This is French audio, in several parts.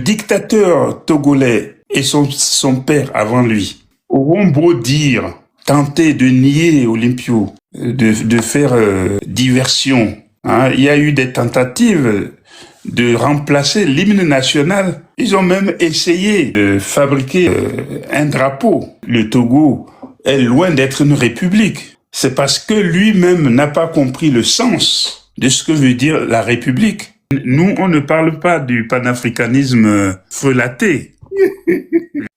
dictateur togolais et son père avant lui auront beau dire, tenter de nier Olympio, de faire diversion. Hein. Il y a eu des tentatives de remplacer l'hymne national. Ils ont même essayé de fabriquer un drapeau. Le Togo est loin d'être une république. C'est parce que lui-même n'a pas compris le sens de ce que veut dire la république. Nous, on ne parle pas du panafricanisme frelaté.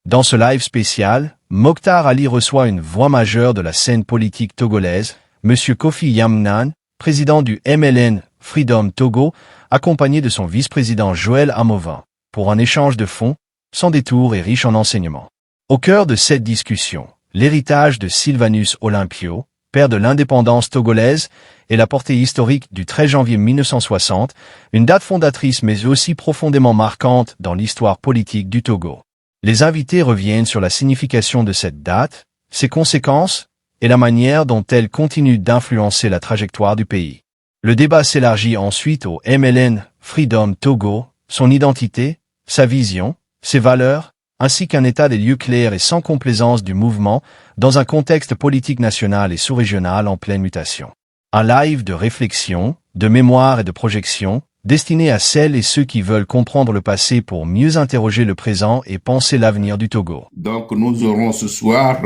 Dans ce live spécial, Mokhtar Ali reçoit une voix majeure de la scène politique togolaise, Monsieur Kofi Yamnan, président du MLN Freedom Togo, accompagné de son vice-président Joël Amovan, pour un échange de fonds, sans détour et riche en enseignements. Au cœur de cette discussion, l'héritage de Sylvanus Olympio, père de l'indépendance togolaise, et la portée historique du 13 janvier 1960, une date fondatrice mais aussi profondément marquante dans l'histoire politique du Togo. Les invités reviennent sur la signification de cette date, ses conséquences, et la manière dont elle continue d'influencer la trajectoire du pays. Le débat s'élargit ensuite au MLN Freedom Togo, son identité, sa vision, ses valeurs, ainsi qu'un état des lieux clair et sans complaisance du mouvement dans un contexte politique national et sous-régional en pleine mutation. Un live de réflexion, de mémoire et de projection, destiné à celles et ceux qui veulent comprendre le passé pour mieux interroger le présent et penser l'avenir du Togo. Donc nous aurons ce soir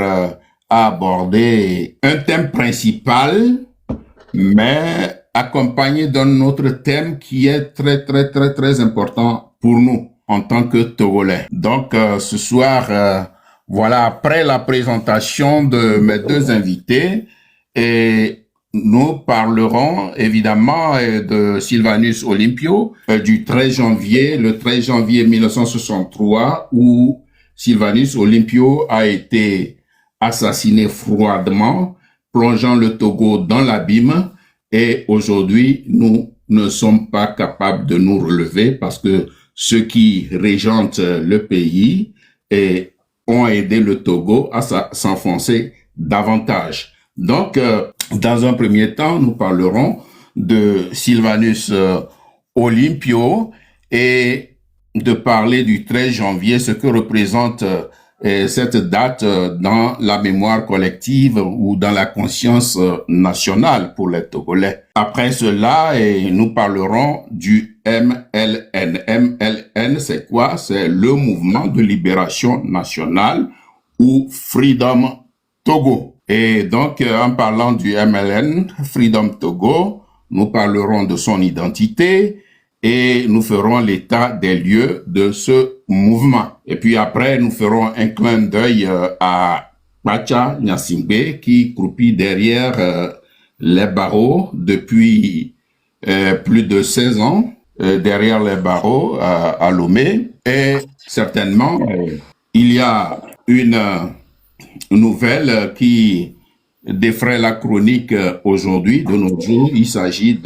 à aborder un thème principal, mais accompagné d'un autre thème qui est très important pour nous en tant que Togolais. Donc ce soir, voilà, après la présentation de mes deux invités, et nous parlerons évidemment de Sylvanus Olympio du 13 janvier, le 13 janvier 1963, où Sylvanus Olympio a été assassiné froidement, plongeant le Togo dans l'abîme. Et aujourd'hui, nous ne sommes pas capables de nous relever parce que ceux qui régentent le pays ont aidé le Togo à s'enfoncer davantage. Donc, dans un premier temps, nous parlerons de Sylvanus Olympio et de parler du 13 janvier, ce que représente cette date dans la mémoire collective ou dans la conscience nationale pour les Togolais. Après cela, nous parlerons du MLN. MLN, c'est quoi? C'est le mouvement de libération nationale ou Freedom Togo. Et donc, en parlant du MLN, Freedom Togo, nous parlerons de son identité et nous ferons l'état des lieux de ce mouvement. Et puis après, nous ferons un clin d'œil à Pacha Gnassingbé qui croupit derrière les barreaux depuis plus de 16 ans, derrière les barreaux à Lomé. Et certainement, il y a une nouvelle qui défraie la chronique aujourd'hui, de nos jours. Il s'agit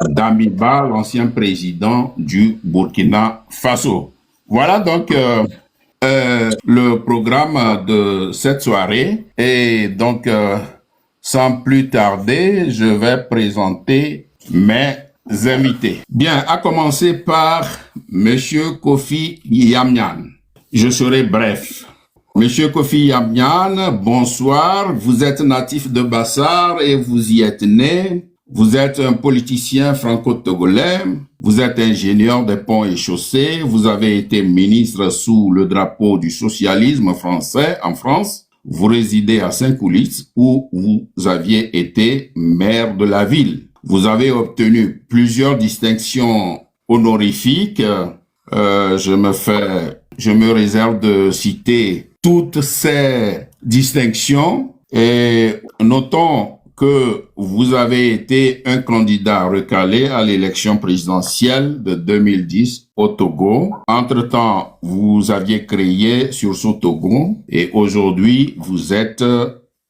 d'Amiba, l'ancien président du Burkina Faso. Voilà donc le programme de cette soirée. Et donc, sans plus tarder, je vais présenter mes invités. Bien, à commencer par Monsieur Kofi Yamnan. Je serai bref. Monsieur Kofi Yamnan, bonsoir. Vous êtes natif de Bassar et vous y êtes né. Vous êtes un politicien franco-togolais. Vous êtes ingénieur des ponts et chaussées. Vous avez été ministre sous le drapeau du socialisme français en France. Vous résidez à Saint-Coulis où vous aviez été maire de la ville. Vous avez obtenu plusieurs distinctions honorifiques. Je me réserve de citer toutes ces distinctions et notons que vous avez été un candidat recalé à l'élection présidentielle de 2010 au Togo. Entre-temps, vous aviez créé Sursaut Togo et aujourd'hui, vous êtes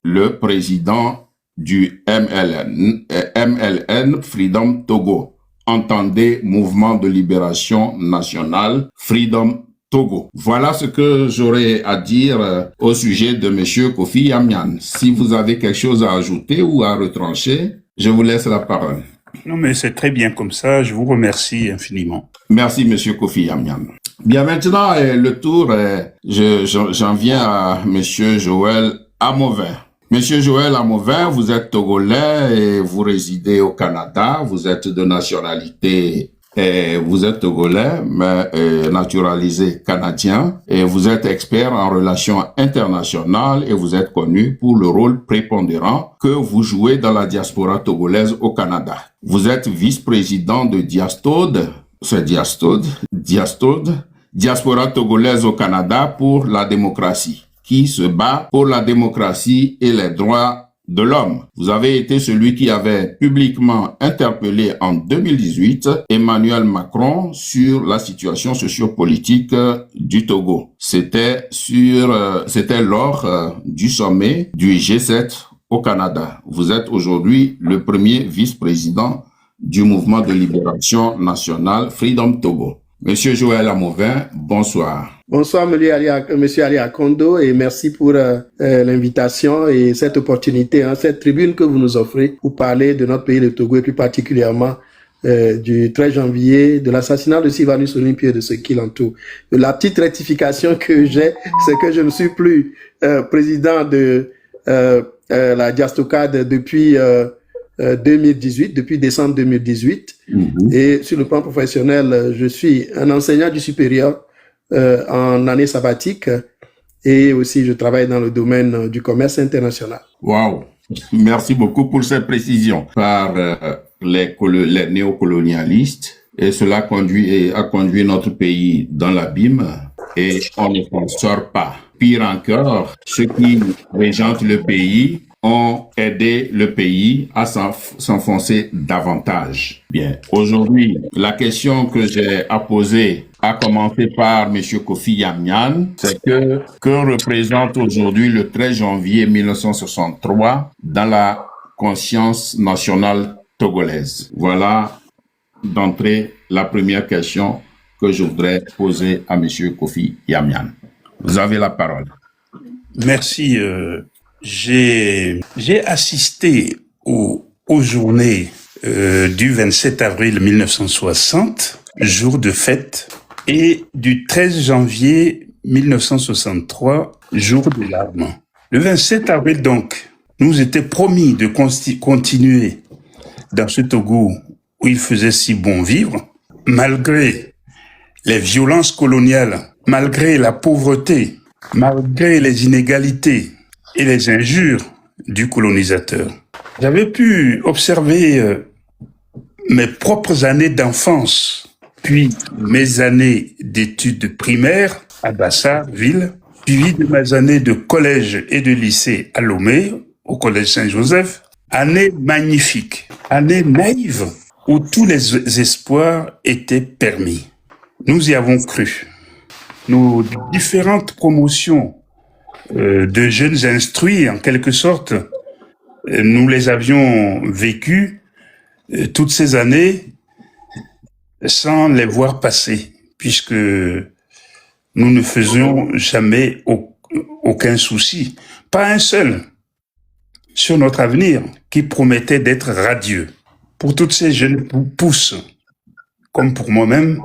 le président du MLN Freedom Togo. Entendez Mouvement de Libération Nationale Freedom Togo. Voilà ce que j'aurais à dire au sujet de Monsieur Kofi Yamnan. Si vous avez quelque chose à ajouter ou à retrancher, je vous laisse la parole. Non, mais c'est très bien comme ça. Je vous remercie infiniment. Merci, Monsieur Kofi Yamnan. Bien, maintenant, le tour, j'en viens à Monsieur Joël Amovin. Monsieur Joël Amovin, vous êtes Togolais et vous résidez au Canada. Vous êtes de nationalité, vous êtes Togolais, mais naturalisé canadien. Et vous êtes expert en relations internationales et vous êtes connu pour le rôle prépondérant que vous jouez dans la diaspora togolaise au Canada. Vous êtes vice-président de Diastode. C'est Diastode, Diaspora togolaise au Canada pour la démocratie, qui se bat pour la démocratie et les droits de l'homme. Vous avez été celui qui avait publiquement interpellé en 2018 Emmanuel Macron sur la situation sociopolitique du Togo. C'était lors du sommet du G7 au Canada. Vous êtes aujourd'hui le premier vice-président du mouvement de libération nationale Freedom Togo. Monsieur Joël Amovin, bonsoir. Bonsoir, Monsieur Ali Akondo, et merci pour l'invitation et cette opportunité, cette tribune que vous nous offrez pour parler de notre pays, le Togo, et plus particulièrement du 13 janvier, de l'assassinat de Sylvanus Olympio et de ce qui l'entoure. La petite rectification que j'ai, c'est que je ne suis plus président de la Diastocade depuis 2018, depuis décembre 2018. Et sur le plan professionnel, je suis un enseignant du supérieur en année sabbatique et aussi je travaille dans le domaine du commerce international. Wow. Merci beaucoup pour cette précision. Par les néocolonialistes, et cela a conduit notre pays dans l'abîme et on ne s'en sort pas. Pire encore, ceux qui régentent le pays ont aidé le pays à s'enfoncer davantage. Bien, aujourd'hui, la question que j'ai à poser, à commencer par M. Kofi Yamyan, c'est que représente aujourd'hui le 13 janvier 1963 dans la conscience nationale togolaise? Voilà d'entrée la première question que je voudrais poser à M. Kofi Yamyan. Vous avez la parole. Merci. J'ai assisté aux journées du 27 avril 1960, jour de fête, et du 13 janvier 1963, jour de larmes. Le 27 avril, donc, nous était promis de continuer dans ce Togo où il faisait si bon vivre, malgré les violences coloniales, malgré la pauvreté, malgré les inégalités et les injures du colonisateur. J'avais pu observer mes propres années d'enfance, puis mes années d'études primaires à Bassa-Ville, suivi de mes années de collège et de lycée à Lomé, au collège Saint-Joseph. Année magnifique, année naïve, où tous les espoirs étaient permis. Nous y avons cru. Nos différentes promotions de jeunes instruits, en quelque sorte, nous les avions vécues toutes ces années sans les voir passer, puisque nous ne faisions jamais aucun souci, pas un seul, sur notre avenir qui promettait d'être radieux. Pour toutes ces jeunes pousses, comme pour moi-même,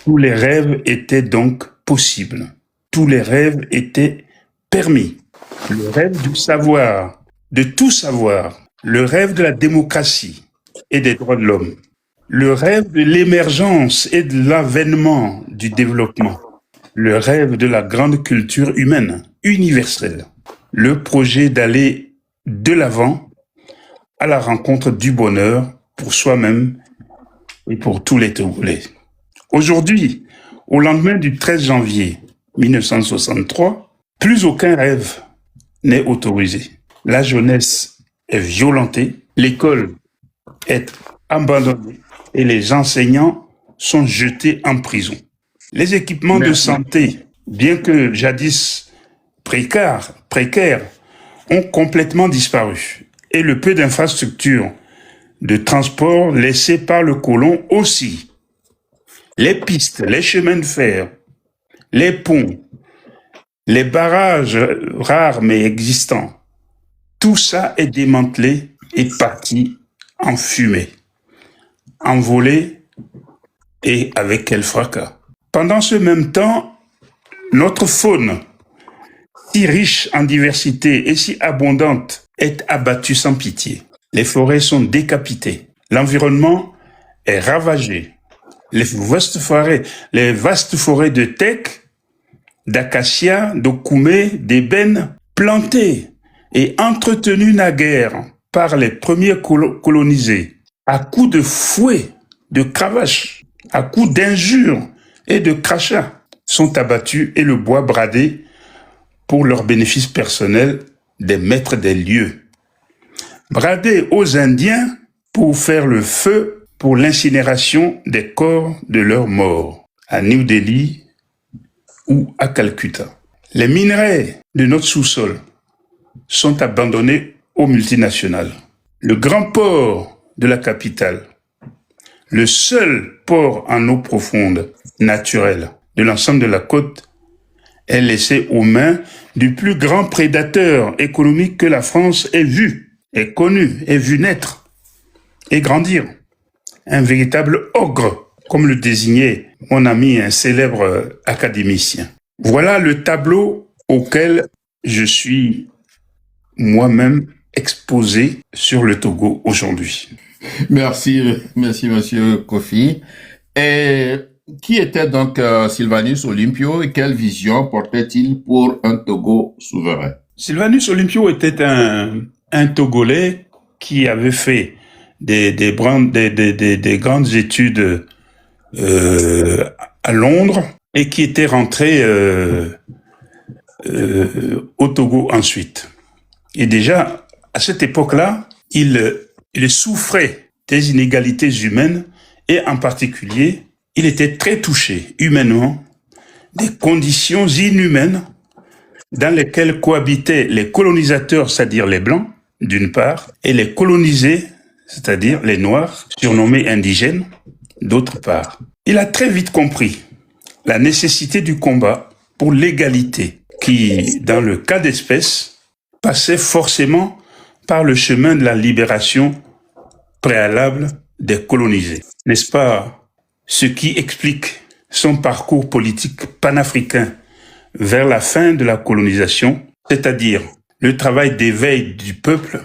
tous les rêves étaient donc possibles. Tous les rêves étaient permis. Le rêve du savoir, de tout savoir, le rêve de la démocratie et des droits de l'homme, le rêve de l'émergence et de l'avènement du développement, le rêve de la grande culture humaine, universelle, le projet d'aller de l'avant à la rencontre du bonheur pour soi-même et pour tous les Togolais. Aujourd'hui, au lendemain du 13 janvier 1963, plus aucun rêve n'est autorisé. La jeunesse est violentée, l'école est abandonnée et les enseignants sont jetés en prison. Les équipements de santé, bien que jadis précaires, ont complètement disparu. Et le peu d'infrastructures de transport laissées par le colon aussi. Les pistes, les chemins de fer, les ponts, les barrages rares mais existants, tout ça est démantelé et parti en fumée, envolé et avec quel fracas. Pendant ce même temps, notre faune, si riche en diversité et si abondante, est abattue sans pitié. Les forêts sont décapitées. L'environnement est ravagé. Les vastes forêts de teck, d'acacia, d'okoumé, d'ébène, plantées et entretenues naguère par les premiers colonisés, à coups de fouet, de cravache, à coups d'injures et de crachats, sont abattues et le bois bradé pour leur bénéfice personnel des maîtres des lieux. Bradé aux Indiens pour faire le feu pour l'incinération des corps de leurs morts, à New Delhi ou à Calcutta. Les minerais de notre sous-sol sont abandonnés aux multinationales. Le grand port de la capitale, le seul port en eau profonde, naturelle, de l'ensemble de la côte, est laissé aux mains du plus grand prédateur économique que la France ait vu, ait connu, ait vu naître et grandir. Un véritable ogre, comme le désignait mon ami, un célèbre académicien. Voilà le tableau auquel je suis moi-même exposé sur le Togo aujourd'hui. Merci, monsieur Kofi. Et qui était donc Sylvanus Olympio et quelle vision portait-il pour un Togo souverain? Sylvanus Olympio était un Togolais qui avait fait des grandes études à Londres et qui était rentré au Togo ensuite. Et déjà, à cette époque-là, il souffrait des inégalités humaines et en particulier, il était très touché humainement des conditions inhumaines dans lesquelles cohabitaient les colonisateurs, c'est-à-dire les Blancs, d'une part, et les colonisés, c'est-à-dire les Noirs, surnommés indigènes, d'autre part. Il a très vite compris la nécessité du combat pour l'égalité, qui, dans le cas d'espèce, passait forcément par le chemin de la libération préalable des colonisés. N'est-ce pas ce qui explique son parcours politique panafricain vers la fin de la colonisation, c'est-à-dire le travail d'éveil du peuple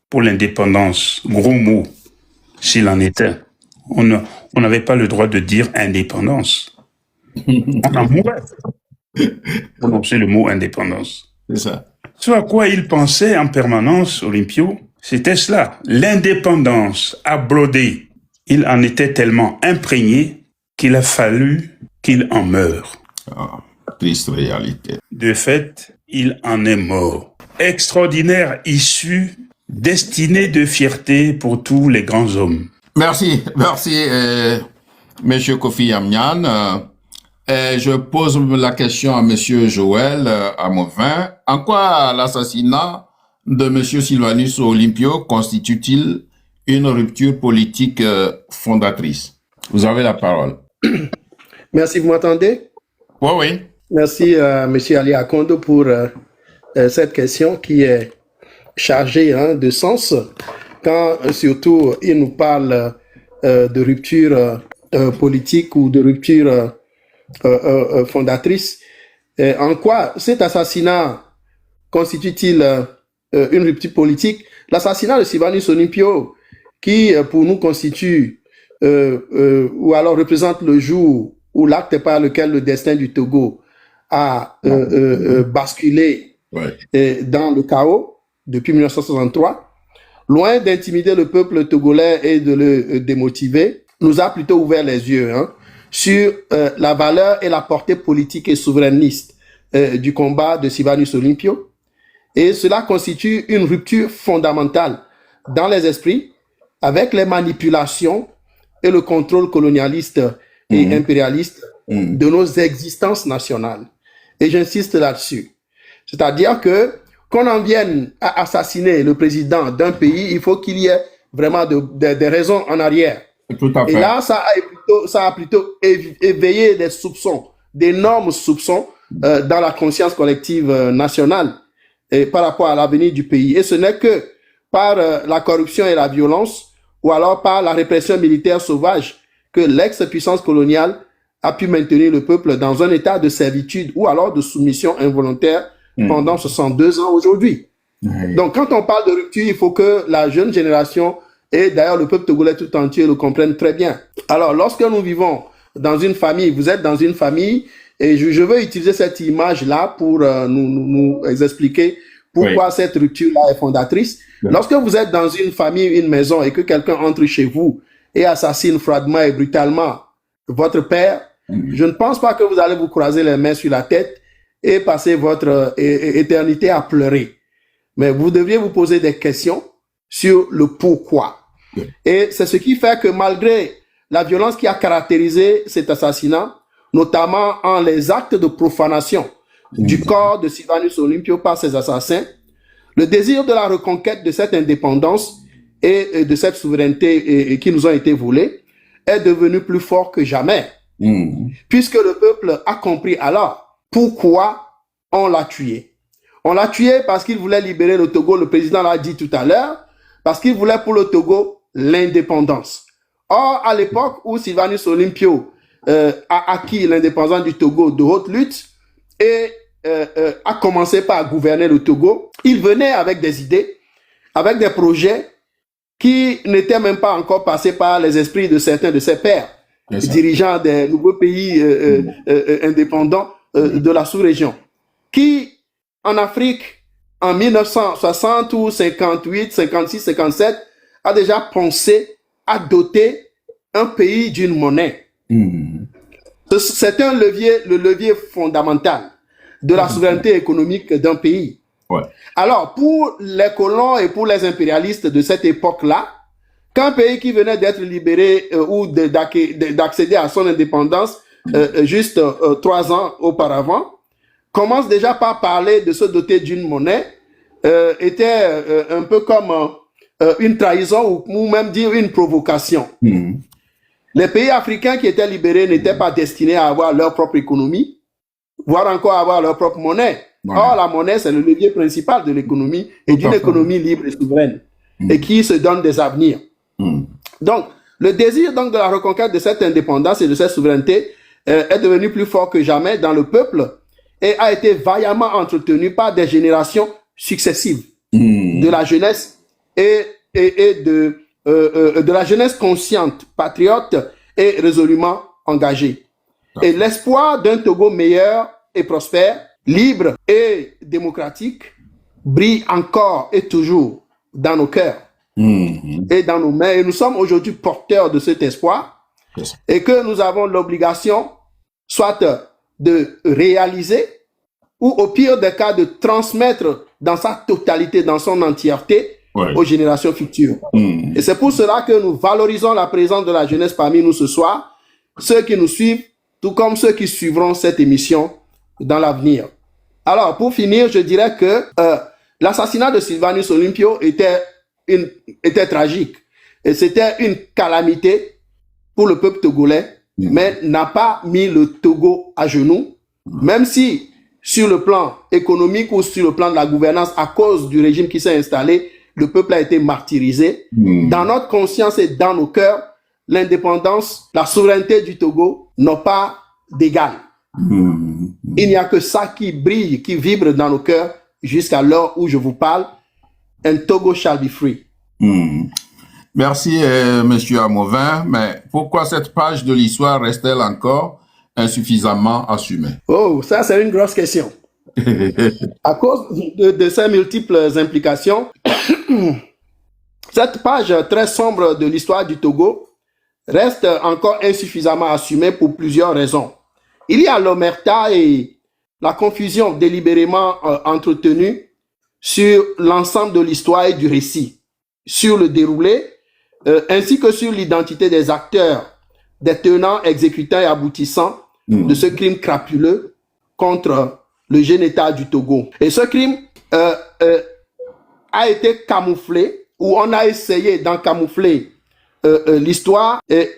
pour l'indépendance, gros mot, s'il en était. On n'avait pas le droit de dire indépendance. On en mourait. Prononcer le mot indépendance. C'est ça. Ce à quoi il pensait en permanence, Olympio, c'était cela. L'indépendance a brodé. Il en était tellement imprégné qu'il a fallu qu'il en meure. Ah, triste réalité. De fait, il en est mort. Extraordinaire issue, destinée de fierté pour tous les grands hommes. Merci, monsieur Kofi Yamnian. Je pose la question à monsieur Joël Amovin. En quoi l'assassinat de monsieur Sylvanus Olympio constitue-t-il une rupture politique fondatrice? Vous avez la parole. Merci, vous m'entendez? Oui. Merci monsieur Ali Akondo pour cette question qui est chargée de sens quand surtout il nous parle de rupture politique ou de rupture fondatrice. En quoi cet assassinat constitue-t-il une rupture politique? L'assassinat de Sylvanus Olympio, qui pour nous constitue ou alors représente le jour où l'acte par lequel le destin du Togo a basculé dans le chaos depuis 1963, loin d'intimider le peuple togolais et de le démotiver, nous a plutôt ouvert les yeux sur la valeur et la portée politique et souverainiste du combat de Sylvanus Olympio. Et cela constitue une rupture fondamentale dans les esprits avec les manipulations et le contrôle colonialiste et impérialiste de nos existences nationales. Et j'insiste là-dessus. C'est-à-dire que qu'on en vienne à assassiner le président d'un pays, il faut qu'il y ait vraiment des raisons en arrière. Tout à fait. Et là, ça a plutôt éveillé des soupçons, d'énormes soupçons dans la conscience collective nationale et par rapport à l'avenir du pays. Et ce n'est que par la corruption et la violence ou alors par la répression militaire sauvage que l'ex-puissance coloniale a pu maintenir le peuple dans un état de servitude ou alors de soumission involontaire pendant 62 ans aujourd'hui. Donc, quand on parle de rupture, il faut que la jeune génération et d'ailleurs le peuple togolais tout entier le comprenne très bien. Alors, lorsque nous vivons dans une famille, vous êtes dans une famille, et je veux utiliser cette image-là pour nous expliquer pourquoi cette rupture-là est fondatrice. Lorsque vous êtes dans une famille, une maison, et que quelqu'un entre chez vous et assassine froidement et brutalement votre père, je ne pense pas que vous allez vous croiser les mains sur la tête et passer votre éternité à pleurer. Mais vous devriez vous poser des questions sur le pourquoi. Et c'est ce qui fait que malgré la violence qui a caractérisé cet assassinat, notamment en les actes de profanation du corps de Sylvanus Olympio par ses assassins, le désir de la reconquête de cette indépendance et de cette souveraineté qui nous ont été volées est devenu plus fort que jamais. Puisque le peuple a compris alors pourquoi on l'a tué. On l'a tué parce qu'il voulait libérer le Togo, le président l'a dit tout à l'heure, parce qu'il voulait pour le Togo l'indépendance. Or, à l'époque où Sylvanus Olympio a acquis l'indépendance du Togo de haute lutte et a commencé par gouverner le Togo, il venait avec des idées, avec des projets qui n'étaient même pas encore passés par les esprits de certains de ses pairs, dirigeants des nouveaux pays indépendants de la sous-région, qui, en Afrique, en 1960 ou 58, 56, 57, a déjà pensé à doter un pays d'une monnaie. C'est un levier, le levier fondamental de la souveraineté économique d'un pays. Alors, pour les colons et pour les impérialistes de cette époque-là, qu'un pays qui venait d'être libéré ou d'accéder à son indépendance juste 3 ans auparavant, commence déjà par parler de se doter d'une monnaie, était un peu comme une trahison ou même dire une provocation. Les pays africains qui étaient libérés n'étaient pas destinés à avoir leur propre économie, voire encore à avoir leur propre monnaie. Or, la monnaie, c'est le levier principal de l'économie et d'une économie libre et souveraine et qui se donne des avenirs. Donc, le désir donc de la reconquête de cette indépendance et de cette souveraineté est devenu plus fort que jamais dans le peuple et a été vaillamment entretenu par des générations successives de la jeunesse et de la jeunesse consciente, patriote et résolument engagée. Et l'espoir d'un Togo meilleur et prospère, libre et démocratique brille encore et toujours dans nos cœurs et dans nos mains. Et nous sommes aujourd'hui porteurs de cet espoir et que nous avons l'obligation soit de réaliser ou au pire des cas de transmettre dans sa totalité, dans son entièreté aux générations futures. Et c'est pour cela que nous valorisons la présence de la jeunesse parmi nous ce soir, ceux qui nous suivent, tout comme ceux qui suivront cette émission dans l'avenir. Alors, pour finir, je dirais que l'assassinat de Sylvanus Olympio était tragique. Et c'était une calamité pour le peuple togolais, mais n'a pas mis le Togo à genoux, même si sur le plan économique ou sur le plan de la gouvernance, à cause du régime qui s'est installé, le peuple a été martyrisé. Dans notre conscience et dans nos cœurs, l'indépendance, la souveraineté du Togo n'ont pas d'égal. Il n'y a que ça qui brille, qui vibre dans nos cœurs jusqu'à l'heure où je vous parle. And Togo shall be free. Merci, Monsieur Amovin. Mais pourquoi cette page de l'histoire reste-t-elle encore insuffisamment assumée? Oh, ça c'est une grosse question. À cause de ces multiples implications, cette page très sombre de l'histoire du Togo reste encore insuffisamment assumée pour plusieurs raisons. Il y a l'omerta et la confusion délibérément entretenue sur l'ensemble de l'histoire et du récit, sur le déroulé, ainsi que sur l'identité des acteurs, des tenants, exécutants et aboutissants de ce crime crapuleux contre le jeune État du Togo. Et ce crime a été camouflé, ou on a essayé d'en camoufler l'histoire et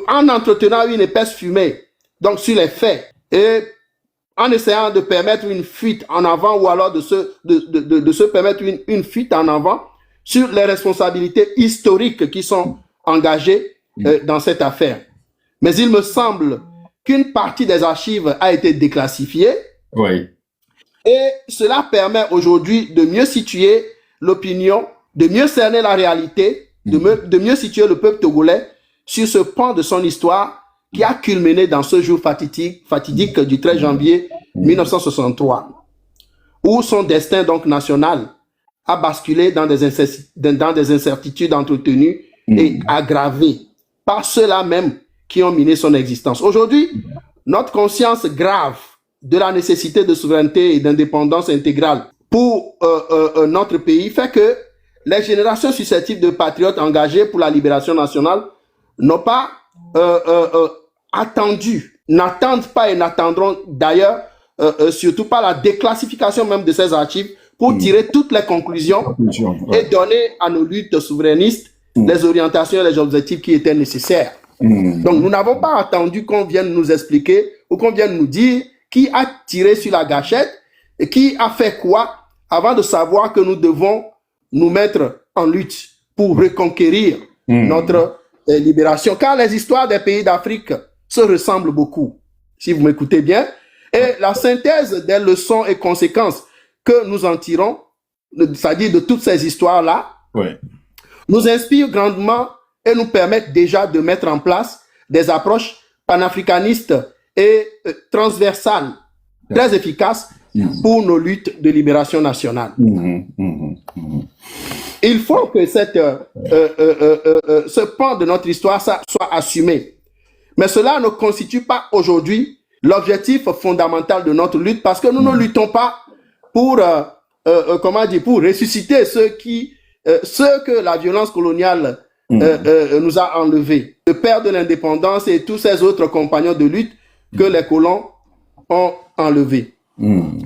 en entretenant une épaisse fumée donc sur les faits et en essayant de permettre une fuite en avant ou alors de se permettre une fuite en avant sur les responsabilités historiques qui sont engagées dans cette affaire. Mais il me semble qu'une partie des archives a été déclassifiée. Oui. Et cela permet aujourd'hui de mieux situer l'opinion, de mieux cerner la réalité, de mieux situer le peuple togolais sur ce pan de son histoire qui a culminé dans ce jour fatidique du 13 janvier 1963, où son destin donc national a basculé dans des incertitudes entretenues et aggravées par ceux-là même qui ont miné son existence. Aujourd'hui, notre conscience grave de la nécessité de souveraineté et d'indépendance intégrale pour notre pays fait que les générations susceptibles de patriotes engagés pour la libération nationale n'ont pas attendu, n'attendent pas et n'attendront d'ailleurs surtout pas la déclassification même de ces archives pour tirer toutes les conclusions et donner à nos luttes souverainistes les orientations et les objectifs qui étaient nécessaires. Donc nous n'avons pas attendu qu'on vienne nous expliquer ou qu'on vienne nous dire qui a tiré sur la gâchette et qui a fait quoi avant de savoir que nous devons nous mettre en lutte pour reconquérir notre libération. Car les histoires des pays d'Afrique se ressemblent beaucoup, si vous m'écoutez bien. Et la synthèse des leçons et conséquences que nous en tirons, c'est-à-dire de toutes ces histoires-là, nous inspire grandement et nous permettent déjà de mettre en place des approches panafricanistes et transversales, très efficaces pour nos luttes de libération nationale. Il faut que ce pan de notre histoire soit assumé. Mais cela ne constitue pas aujourd'hui l'objectif fondamental de notre lutte parce que nous ne luttons pas pour, pour ressusciter ceux que la violence coloniale nous a enlevés. Le père de l'indépendance et tous ces autres compagnons de lutte que les colons ont enlevés.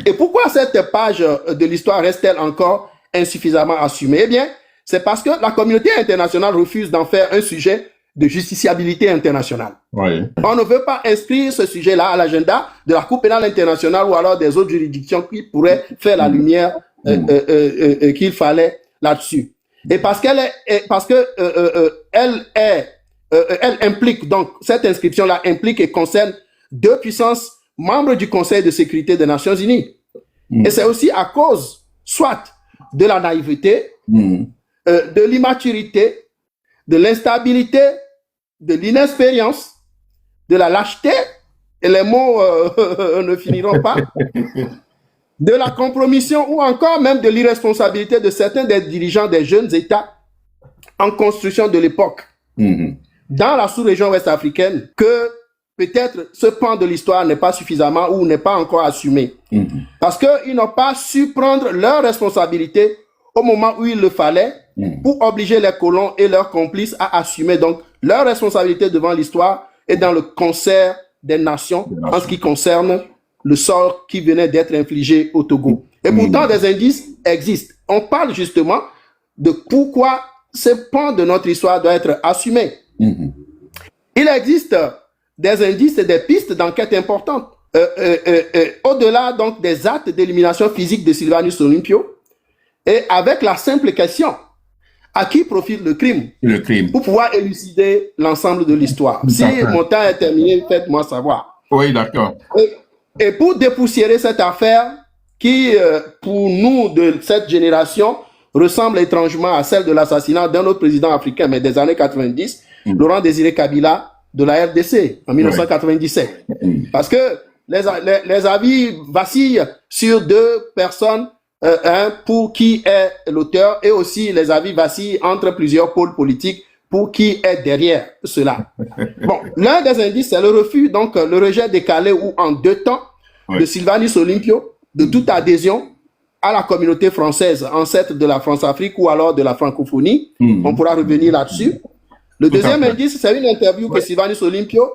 Et pourquoi cette page de l'histoire reste-t-elle encore insuffisamment assumée? Eh bien, c'est parce que la communauté internationale refuse d'en faire un sujet de justiciabilité internationale. On ne veut pas inscrire ce sujet-là à l'agenda de la Cour pénale internationale ou alors des autres juridictions qui pourraient faire la lumière qu'il fallait là-dessus. Et parce qu'elle implique, donc cette inscription-là implique et concerne deux puissances membres du Conseil de sécurité des Nations Unies. Et c'est aussi à cause, soit de la naïveté, de l'immaturité, de l'instabilité, de l'inexpérience, de la lâcheté, et les mots ne finiront pas, de la compromission ou encore même de l'irresponsabilité de certains des dirigeants des jeunes États en construction de l'époque, dans la sous-région ouest-africaine, que peut-être ce pan de l'histoire n'est pas suffisamment ou n'est pas encore assumé. Parce qu'ils n'ont pas su prendre leurs responsabilités au moment où il le fallait pour obliger les colons et leurs complices à assumer donc leurs responsabilités devant l'histoire et dans le concert des nations en ce qui concerne le sort qui venait d'être infligé au Togo. Et pourtant, des indices existent. On parle justement de pourquoi ce pan de notre histoire doit être assumé. Il existe des indices et des pistes d'enquête importantes. Au-delà donc des actes d'élimination physique de Sylvanus Olympio, et avec la simple question, à qui profite le crime? Pour pouvoir élucider l'ensemble de l'histoire. Si mon temps est terminé, faites-moi savoir. Oui, d'accord. Et pour dépoussiérer cette affaire qui, pour nous de cette génération, ressemble étrangement à celle de l'assassinat d'un autre président africain, mais des années 90, Laurent Désiré Kabila de la RDC en 1997. Parce que les avis vacillent sur deux personnes, pour qui est l'auteur, et aussi les avis vacillent entre plusieurs pôles politiques pour qui est derrière cela. Bon, l'un des indices, c'est le refus, donc le rejet décalé ou en deux temps de Sylvanus Olympio, de toute adhésion à la communauté française, ancêtre de la France-Afrique ou alors de la francophonie. On pourra revenir là-dessus. Le deuxième indice, c'est une interview que Sylvanus Olympio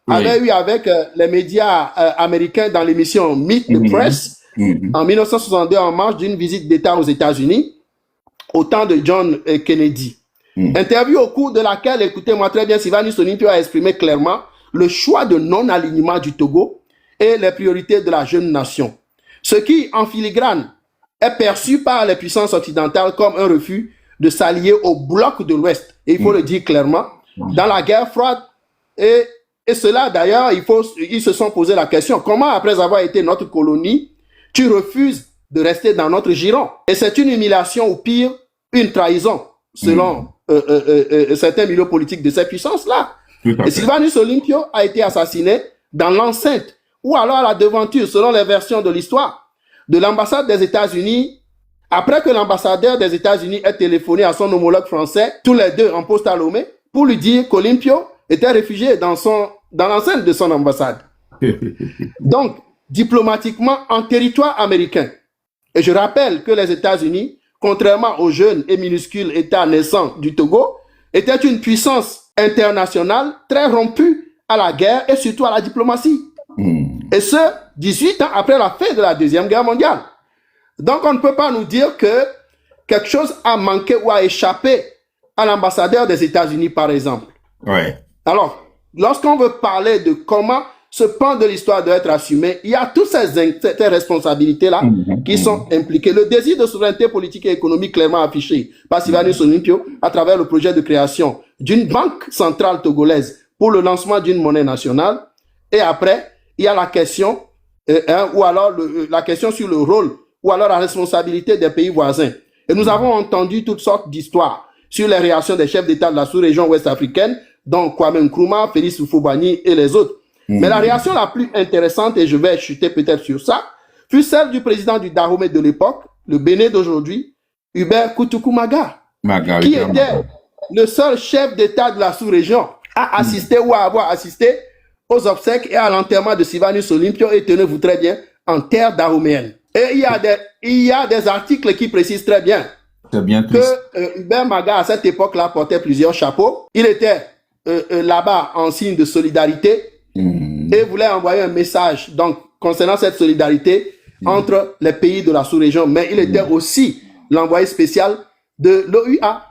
avait eu avec les médias américains dans l'émission Meet the Press en 1962 en marge d'une visite d'État aux États-Unis au temps de John Kennedy. Interview au cours de laquelle, écoutez-moi très bien, Sylvanus Olympio a exprimé clairement le choix de non-alignement du Togo et les priorités de la jeune nation. Ce qui, en filigrane, est perçu par les puissances occidentales comme un refus de s'allier au bloc de l'Ouest. Et il faut le dire clairement, dans la guerre froide et Et cela, d'ailleurs, ils se sont posé la question, comment, après avoir été notre colonie, tu refuses de rester dans notre giron? Et c'est une humiliation, ou pire, une trahison, selon certains milieux politiques de cette puissance-là. Et Sylvanus Olympio a été assassiné dans l'enceinte, ou alors à la devanture, selon les versions de l'histoire, de l'ambassade des États-Unis, après que l'ambassadeur des États-Unis ait téléphoné à son homologue français, tous les deux en poste à Lomé, pour lui dire qu'Olympio était réfugié dans l'enceinte de son ambassade. Donc, diplomatiquement, en territoire américain. Et je rappelle que les États-Unis, contrairement au jeune et minuscule État naissant du Togo, étaient une puissance internationale très rompue à la guerre et surtout à la diplomatie. Et ce, 18 ans après la fin de la Deuxième Guerre mondiale. Donc, on ne peut pas nous dire que quelque chose a manqué ou a échappé à l'ambassadeur des États-Unis, par exemple. Ouais. Alors, lorsqu'on veut parler de comment ce pan de l'histoire doit être assumé, il y a toutes ces responsabilités-là qui sont impliquées. Le désir de souveraineté politique et économique clairement affiché par Sylvanus Olympio à travers le projet de création d'une banque centrale togolaise pour le lancement d'une monnaie nationale. Et après, il y a la question, ou alors la question sur le rôle ou alors la responsabilité des pays voisins. Et nous avons entendu toutes sortes d'histoires sur les réactions des chefs d'État de la sous-région ouest-africaine, dont Kwame Nkrumah, Félix Houphouët-Boigny et les autres. Mais la réaction la plus intéressante, et je vais chuter peut-être sur ça, fut celle du président du Dahomey de l'époque, le Bénin d'aujourd'hui, Hubert Kutukumaga, qui était le seul chef d'État de la sous-région à assister ou à avoir assisté aux obsèques et à l'enterrement de Sylvanus Olympio, et tenez-vous très bien, en terre dahoméenne. Et il y a des articles qui précisent très bien que Hubert Maga, à cette époque-là, portait plusieurs chapeaux. Il était là-bas en signe de solidarité et voulait envoyer un message donc concernant cette solidarité entre les pays de la sous-région. Mais il était aussi l'envoyé spécial de l'OUA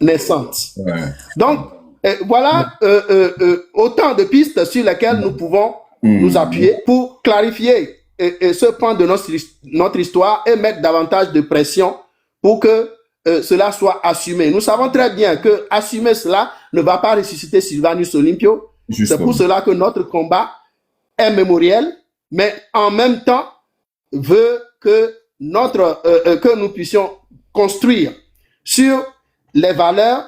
naissante. Ouais. Donc, voilà autant de pistes sur lesquelles nous pouvons nous appuyer pour clarifier ce pan de notre histoire et mettre davantage de pression pour que cela soit assumé. Nous savons très bien que assumer cela ne va pas ressusciter Sylvanus Olympio. C'est pour cela que notre combat est mémoriel, mais en même temps veut que que nous puissions construire sur les valeurs,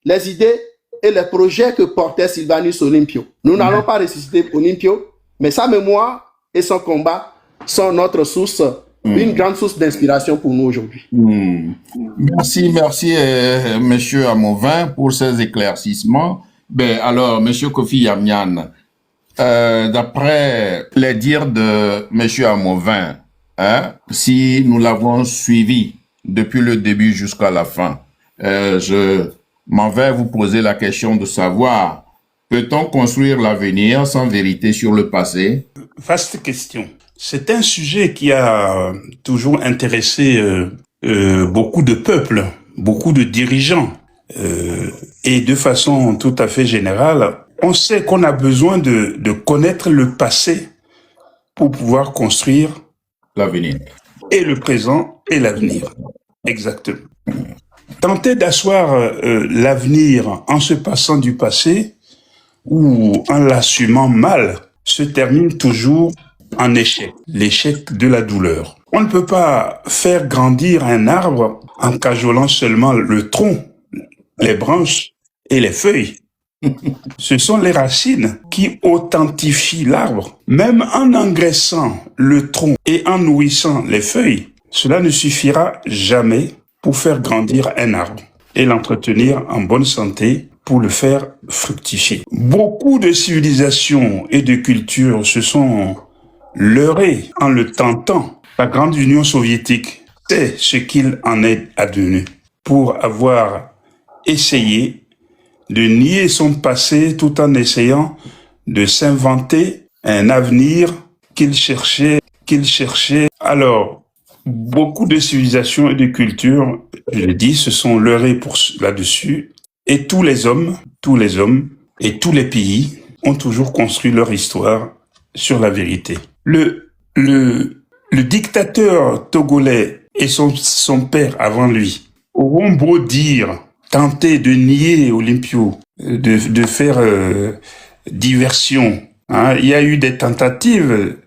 les idées et les projets que portait Sylvanus Olympio. Nous n'allons pas ressusciter Olympio, mais sa mémoire et son combat sont notre source, une grande source d'inspiration pour nous aujourd'hui. Merci, monsieur Amovin, pour ces éclaircissements. Alors, monsieur Kofi Yamyan, d'après les dires de monsieur Amovin, si nous l'avons suivi depuis le début jusqu'à la fin, je m'en vais vous poser la question de savoir, peut-on construire l'avenir sans vérité sur le passé? Vaste question. C'est un sujet qui a toujours intéressé beaucoup de peuples, beaucoup de dirigeants. Et de façon tout à fait générale, on sait qu'on a besoin de connaître le passé pour pouvoir construire l'avenir. Et le présent et l'avenir. Exactement. Tenter d'asseoir l'avenir en se passant du passé ou en l'assumant mal se termine toujours en échec, l'échec de la douleur. On ne peut pas faire grandir un arbre en cajolant seulement le tronc, les branches et les feuilles. Ce sont les racines qui authentifient l'arbre. Même en engraissant le tronc et en nourrissant les feuilles, cela ne suffira jamais pour faire grandir un arbre et l'entretenir en bonne santé pour le faire fructifier. Beaucoup de civilisations et de cultures se sont leurrées en le tentant. La grande Union soviétique sait ce qu'il en est advenu pour avoir essayé de nier son passé tout en essayant de s'inventer un avenir qu'il cherchait. Alors, beaucoup de civilisations et de cultures, je le dis, se sont leurrés là-dessus. Et tous les hommes et tous les pays ont toujours construit leur histoire sur la vérité. Le dictateur togolais et son père avant lui auront beau dire, tenter de nier Olympio, de faire diversion. Hein. Il y a eu des tentatives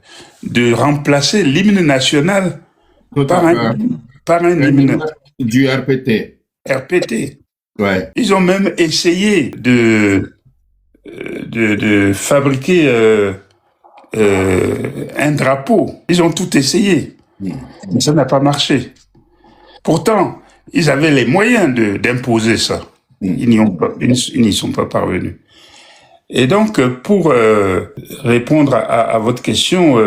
de remplacer l'hymne national Tout par à un, fait. par un hymne Du RPT. RPT. Ouais. Ils ont même essayé de fabriquer un drapeau. Ils ont tout essayé. Mais ça n'a pas marché. Pourtant, ils avaient les moyens d'imposer ça. Ils n'y sont pas parvenus. Et donc, pour répondre à votre question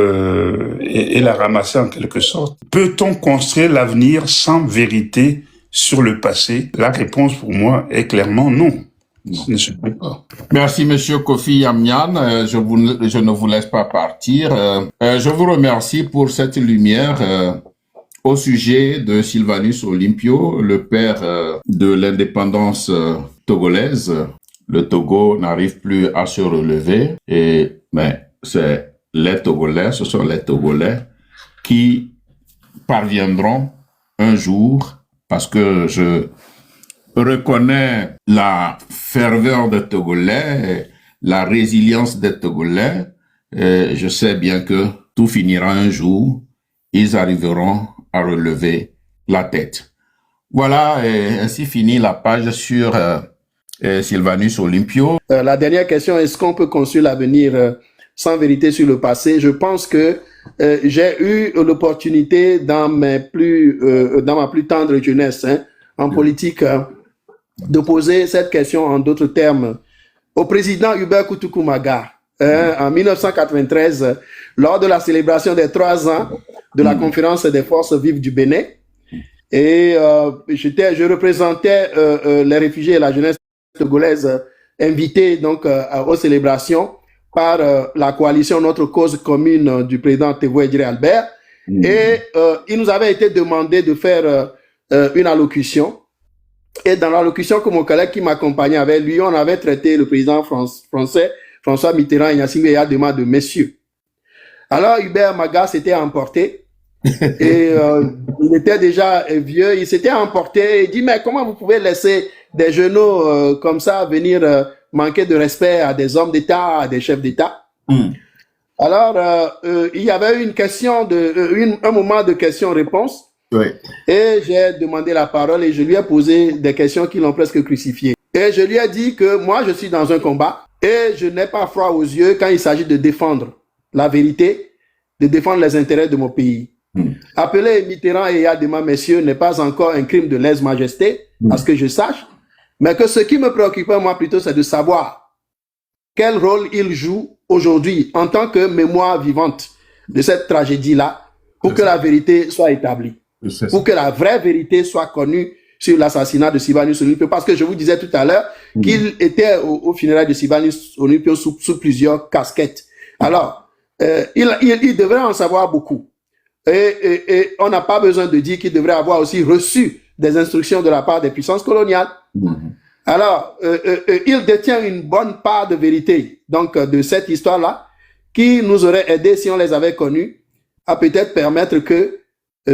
et la ramasser en quelque sorte, peut-on construire l'avenir sans vérité sur le passé? La réponse pour moi est clairement non. Ce ne se peut pas. Merci, Monsieur Kofi Yamyan. Je ne vous laisse pas partir. Je vous remercie pour cette lumière au sujet de Sylvanus Olympio, le père de l'indépendance togolaise. Le Togo n'arrive plus à se relever mais c'est les Togolais, ce sont les Togolais qui parviendront un jour, parce que je reconnais la ferveur des Togolais, la résilience des Togolais. Je sais bien que tout finira un jour. Ils arriveront à relever la tête. Voilà, et ainsi finit la page sur Sylvanus Olympio. La dernière question, est-ce qu'on peut construire l'avenir sans vérité sur le passé? Je pense que j'ai eu l'opportunité dans ma plus tendre jeunesse en politique de poser cette question en d'autres termes au président Hubert Kutukumaga en 1993 lors de la célébration des 3 ans de la conférence des forces vives du Bénin. Et je représentais les réfugiés et la jeunesse togolaise invités donc aux célébrations par la coalition Notre Cause Commune du président Thévo-Edjire Albert. Et il nous avait été demandé de faire une allocution. Et dans l'allocution que mon collègue qui m'accompagnait avec lui, on avait traité le président français François Mitterrand et Gnassingbé Eyadema de messieurs. Alors Hubert Maga s'était emporté et il était déjà vieux, il s'était emporté et dit mais comment vous pouvez laisser des genoux comme ça venir manquer de respect à des hommes d'État, à des chefs d'État. Alors il y avait une question un moment de questions-réponses. Oui. Et j'ai demandé la parole et je lui ai posé des questions qui l'ont presque crucifié. Et je lui ai dit que moi, je suis dans un combat et je n'ai pas froid aux yeux quand il s'agit de défendre la vérité, de défendre les intérêts de mon pays. Appeler Mitterrand et Eyadema, messieurs, n'est pas encore un crime de lèse-majesté, à ce que je sache, mais que ce qui me préoccupait, moi, plutôt, c'est de savoir quel rôle il joue aujourd'hui en tant que mémoire vivante de cette tragédie-là pour que la vérité soit établie. Pour que la vraie vérité soit connue sur l'assassinat de Sylvanus Olympio. Parce que je vous disais tout à l'heure qu'il était au funérailles de Sylvanus Olympio sous plusieurs casquettes. Alors, il devrait en savoir beaucoup. Et on n'a pas besoin de dire qu'il devrait avoir aussi reçu des instructions de la part des puissances coloniales. Alors, il détient une bonne part de vérité, donc, de cette histoire-là, qui nous aurait aidé, si on les avait connus, à peut-être permettre que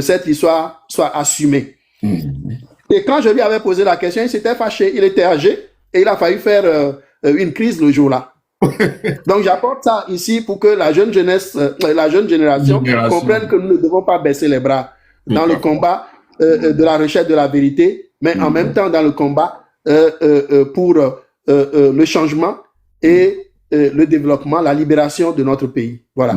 cette histoire soit assumée. Et quand je lui avais posé la question, il s'était fâché, il était âgé, et il a failli faire une crise le jour-là. Donc j'apporte ça ici pour que la jeune jeunesse, la jeune génération comprenne que nous ne devons pas baisser les bras dans le combat de la recherche de la vérité, mais en même temps dans le combat pour le changement et le développement, la libération de notre pays. Voilà.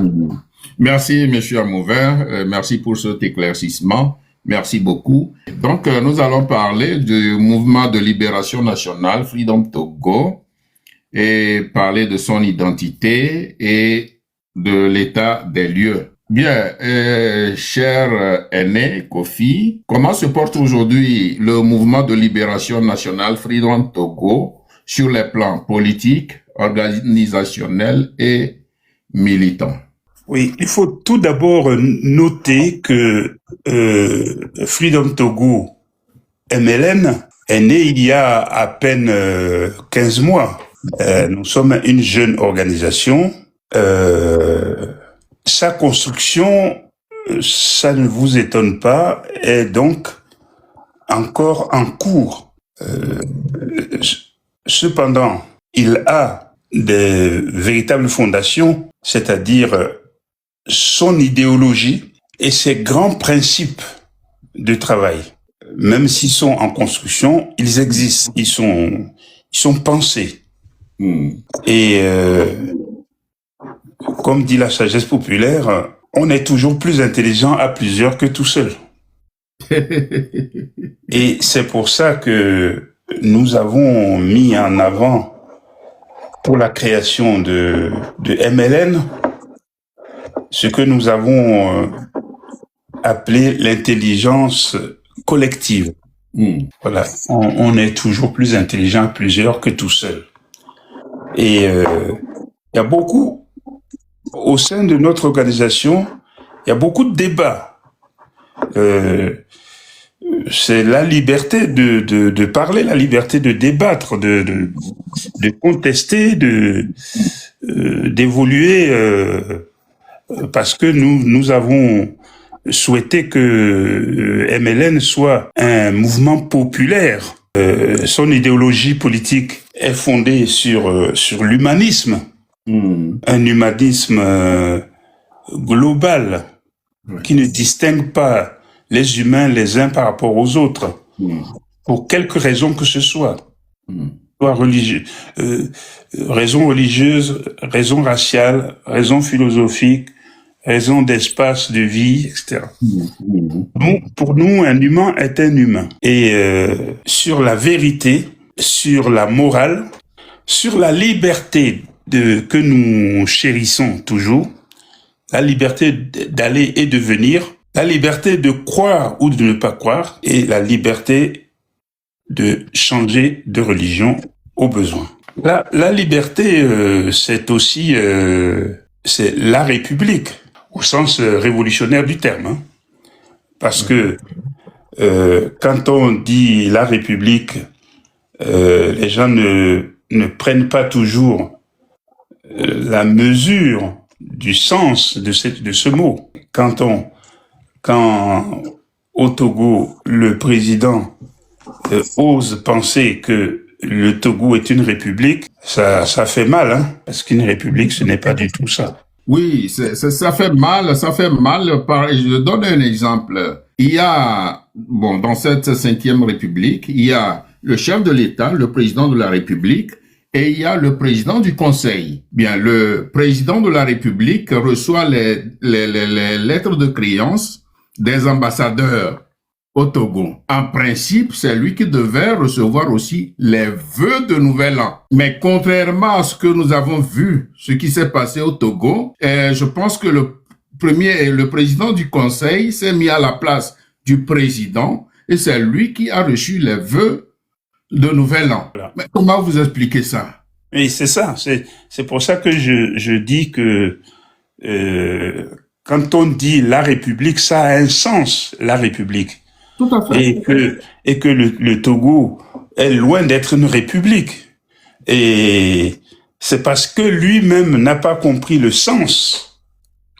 Merci, Monsieur Amouvin. Merci pour cet éclaircissement. Merci beaucoup. Donc, nous allons parler du mouvement de libération nationale Freedom Togo et parler de son identité et de l'état des lieux. Bien, cher aîné Kofi, comment se porte aujourd'hui le mouvement de libération nationale Freedom Togo sur les plans politiques, organisationnels et militants? Oui, il faut tout d'abord noter que Freedom Togo MLN est né il y a à peine 15 mois. Nous sommes une jeune organisation. Sa construction, ça ne vous étonne pas, est donc encore en cours. Cependant, il a des véritables fondations, c'est-à-dire son idéologie et ses grands principes de travail. Même s'ils sont en construction, ils existent, ils sont pensés. Et comme dit la sagesse populaire, on est toujours plus intelligent à plusieurs que tout seul. Et c'est pour ça que nous avons mis en avant, pour la création de MLN, ce que nous avons appelé l'intelligence collective. Voilà, on est toujours plus intelligent à plusieurs que tout seul. Et il y a beaucoup, au sein de notre organisation, il y a beaucoup de débats. C'est la liberté de parler, la liberté de débattre, de contester, d'évoluer, parce que nous avons souhaité que MLN soit un mouvement populaire. Son idéologie politique est fondée sur l'humanisme, un humanisme global qui ne distingue pas les humains les uns par rapport aux autres, pour quelque raison que ce soit. Soit religieux, raison religieuse, raison raciale, raison philosophique, raison d'espace, de vie, etc. Pour nous, un humain est un humain. Et sur la vérité, sur la morale, sur la liberté que nous chérissons toujours, la liberté d'aller et de venir, la liberté de croire ou de ne pas croire, et la liberté de changer de religion au besoin. La liberté, c'est aussi c'est la République, au sens révolutionnaire du terme. Hein. Parce que quand on dit la République, les gens ne prennent pas toujours la mesure du sens de ce mot. Quand au Togo, le président ose penser que le Togo est une république, ça fait mal, hein, parce qu'une république, ce n'est pas du tout ça. Oui, ça fait mal. Je donne un exemple. Il y a, dans cette 5e République, il y a le chef de l'État, le président de la République, et il y a le président du Conseil. Bien, le président de la République reçoit les lettres de créance des ambassadeurs au Togo. En principe, c'est lui qui devait recevoir aussi les vœux de Nouvel An. Mais contrairement à ce que nous avons vu, ce qui s'est passé au Togo, je pense que le président du Conseil s'est mis à la place du président et c'est lui qui a reçu les vœux de Nouvel An. Voilà. Mais comment vous expliquez ça? Oui, c'est ça. C'est pour ça que je dis que quand on dit la République, ça a un sens, la République. Tout à fait. Et que le Togo est loin d'être une république. Et c'est parce que lui-même n'a pas compris le sens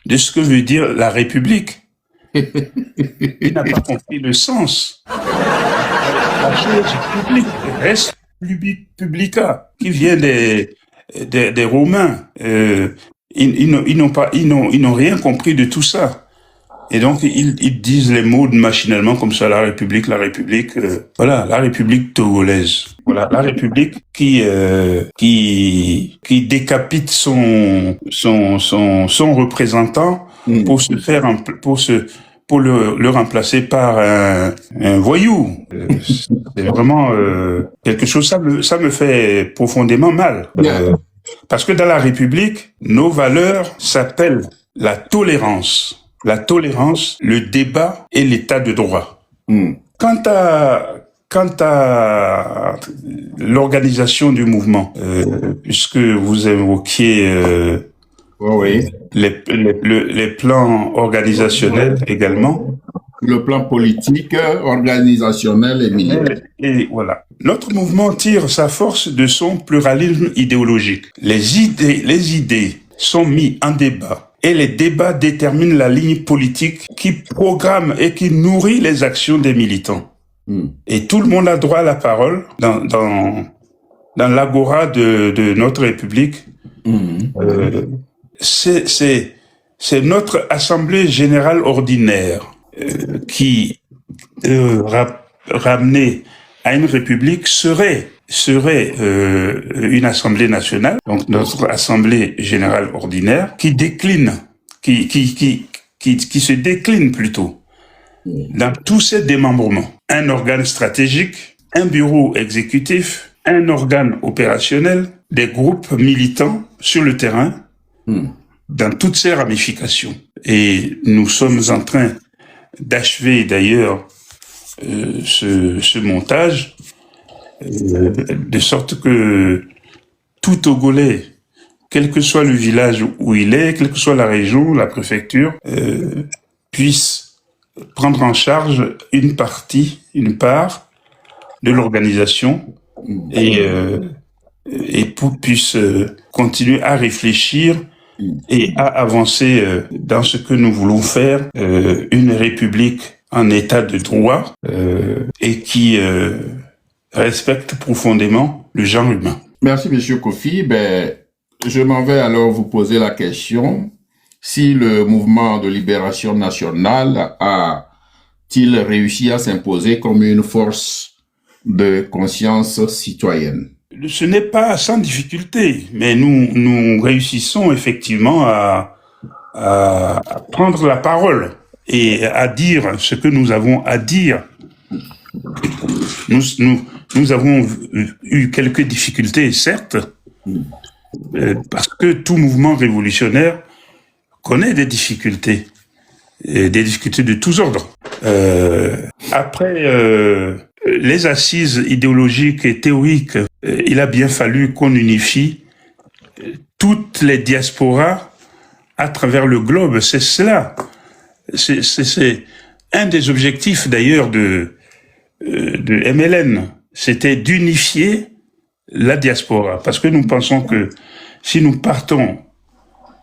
de ce que veut dire la République. Il n'a pas compris le sens. La chose publique reste publica, qui vient des Romains. Ils n'ont rien compris de tout ça. Et donc, ils disent les mots machinalement comme ça, la République, voilà, la République togolaise. Voilà, la République qui décapite son représentant pour le remplacer par un voyou. C'est vraiment quelque chose, ça me fait profondément mal. Parce que dans la République, nos valeurs s'appellent la tolérance, le débat et l'état de droit. Quant à l'organisation du mouvement, puisque vous évoquiez les plans organisationnels également. Le plan politique, organisationnel et militaire. Et voilà. Notre mouvement tire sa force de son pluralisme idéologique. Les idées sont mises en débat. Et les débats déterminent la ligne politique qui programme et qui nourrit les actions des militants. Et tout le monde a droit à la parole dans dans l'agora de notre République. C'est notre Assemblée générale ordinaire qui, ramenée à une République, serait une Assemblée nationale, donc notre Assemblée générale ordinaire, qui se décline plutôt dans tous ces démembrements. Un organe stratégique, un bureau exécutif, un organe opérationnel, des groupes militants sur le terrain, dans toutes ces ramifications. Et nous sommes en train d'achever d'ailleurs ce montage, de sorte que tout Togolais, quel que soit le village où il est, quelle que soit la région, la préfecture, puisse prendre en charge une part de l'organisation et puisse continuer à réfléchir et à avancer dans ce que nous voulons faire, une république en état de droit et qui respecte profondément le genre humain. Merci, Monsieur Kofi. Je m'en vais alors vous poser la question. Si le mouvement de libération nationale a-t-il réussi à s'imposer comme une force de conscience citoyenne? Ce n'est pas sans difficulté, mais nous réussissons effectivement à prendre la parole et à dire ce que nous avons à dire. Nous avons eu quelques difficultés, certes, parce que tout mouvement révolutionnaire connaît des difficultés de tous ordres. Après les assises idéologiques et théoriques, il a bien fallu qu'on unifie toutes les diasporas à travers le globe. C'est cela. C'est un des objectifs d'ailleurs de MLN. C'était d'unifier la diaspora. Parce que nous pensons que si nous partons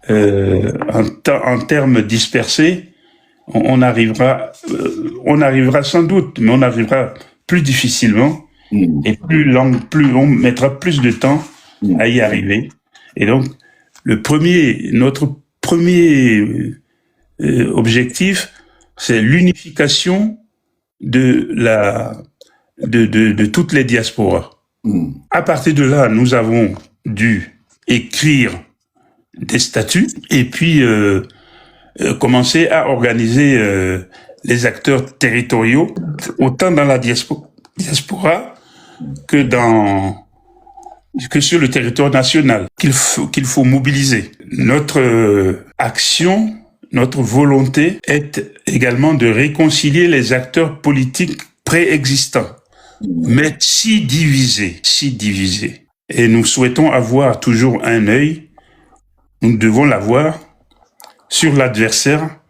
en termes dispersés, on arrivera sans doute, mais on arrivera plus difficilement et on mettra plus de temps à y arriver. Et donc, notre premier objectif, c'est l'unification de toutes les diasporas. À partir de là, nous avons dû écrire des statuts et puis commencer à organiser les acteurs territoriaux, autant dans la diaspora que sur le territoire national, qu'il faut mobiliser. Notre action, notre volonté est également de réconcilier les acteurs politiques préexistants, mais si divisés. Et nous souhaitons avoir toujours un œil, nous devons l'avoir, sur l'adversaire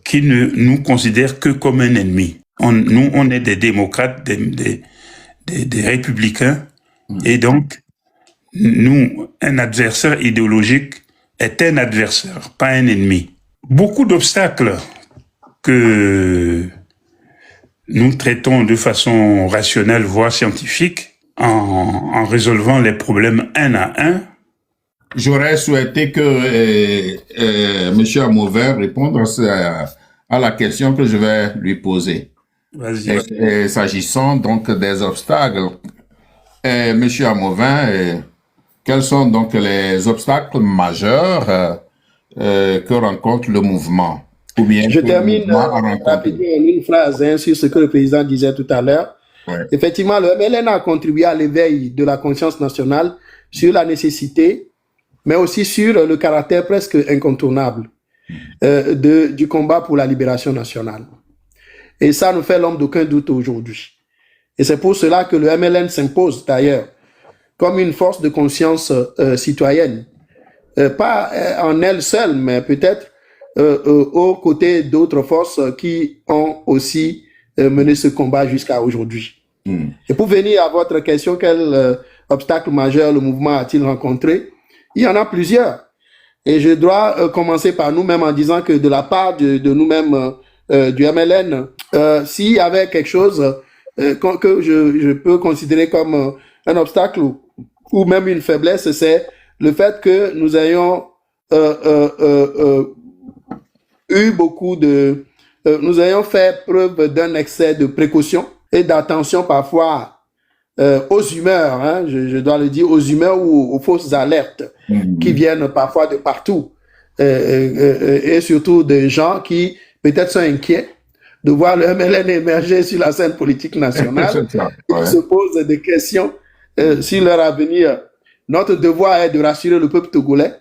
qui ne nous considère que comme un ennemi. Nous, on est des démocrates, des républicains, et donc, nous, un adversaire idéologique est un adversaire, pas un ennemi. Beaucoup d'obstacles que nous traitons de façon rationnelle, voire scientifique, en résolvant les problèmes un à un. J'aurais souhaité que Monsieur Amover réponde à la question que je vais lui poser. Vas-y. S'agissant donc des obstacles, Monsieur Amover, quels sont donc les obstacles majeurs que rencontre le mouvement? Ou bien je termine rapidement en une phrase sur ce que le président disait tout à l'heure. Ouais. Effectivement, le MLN a contribué à l'éveil de la conscience nationale sur la nécessité, mais aussi sur le caractère presque incontournable du combat pour la libération nationale. Et ça ne fait l'homme d'aucun doute aujourd'hui. Et c'est pour cela que le MLN s'impose d'ailleurs comme une force de conscience citoyenne. Pas en elle seule, mais peut-être aux côtés d'autres forces qui ont aussi mené ce combat jusqu'à aujourd'hui. Et pour venir à votre question, quel obstacle majeur le mouvement a-t-il rencontré? Il y en a plusieurs. Et je dois commencer par nous-mêmes en disant que de la part de nous-mêmes du MLN, s'il y avait quelque chose que je peux considérer comme un obstacle ou même une faiblesse, c'est le fait que nous ayons eu beaucoup de... nous ayons fait preuve d'un excès de précaution et d'attention parfois aux humeurs, hein, je dois le dire, aux humeurs ou aux fausses alertes qui viennent parfois de partout. Et surtout des gens qui peut-être sont inquiets de voir le MLN émerger sur la scène politique nationale, qui se posent des questions sur leur avenir. Notre devoir est de rassurer le peuple togolais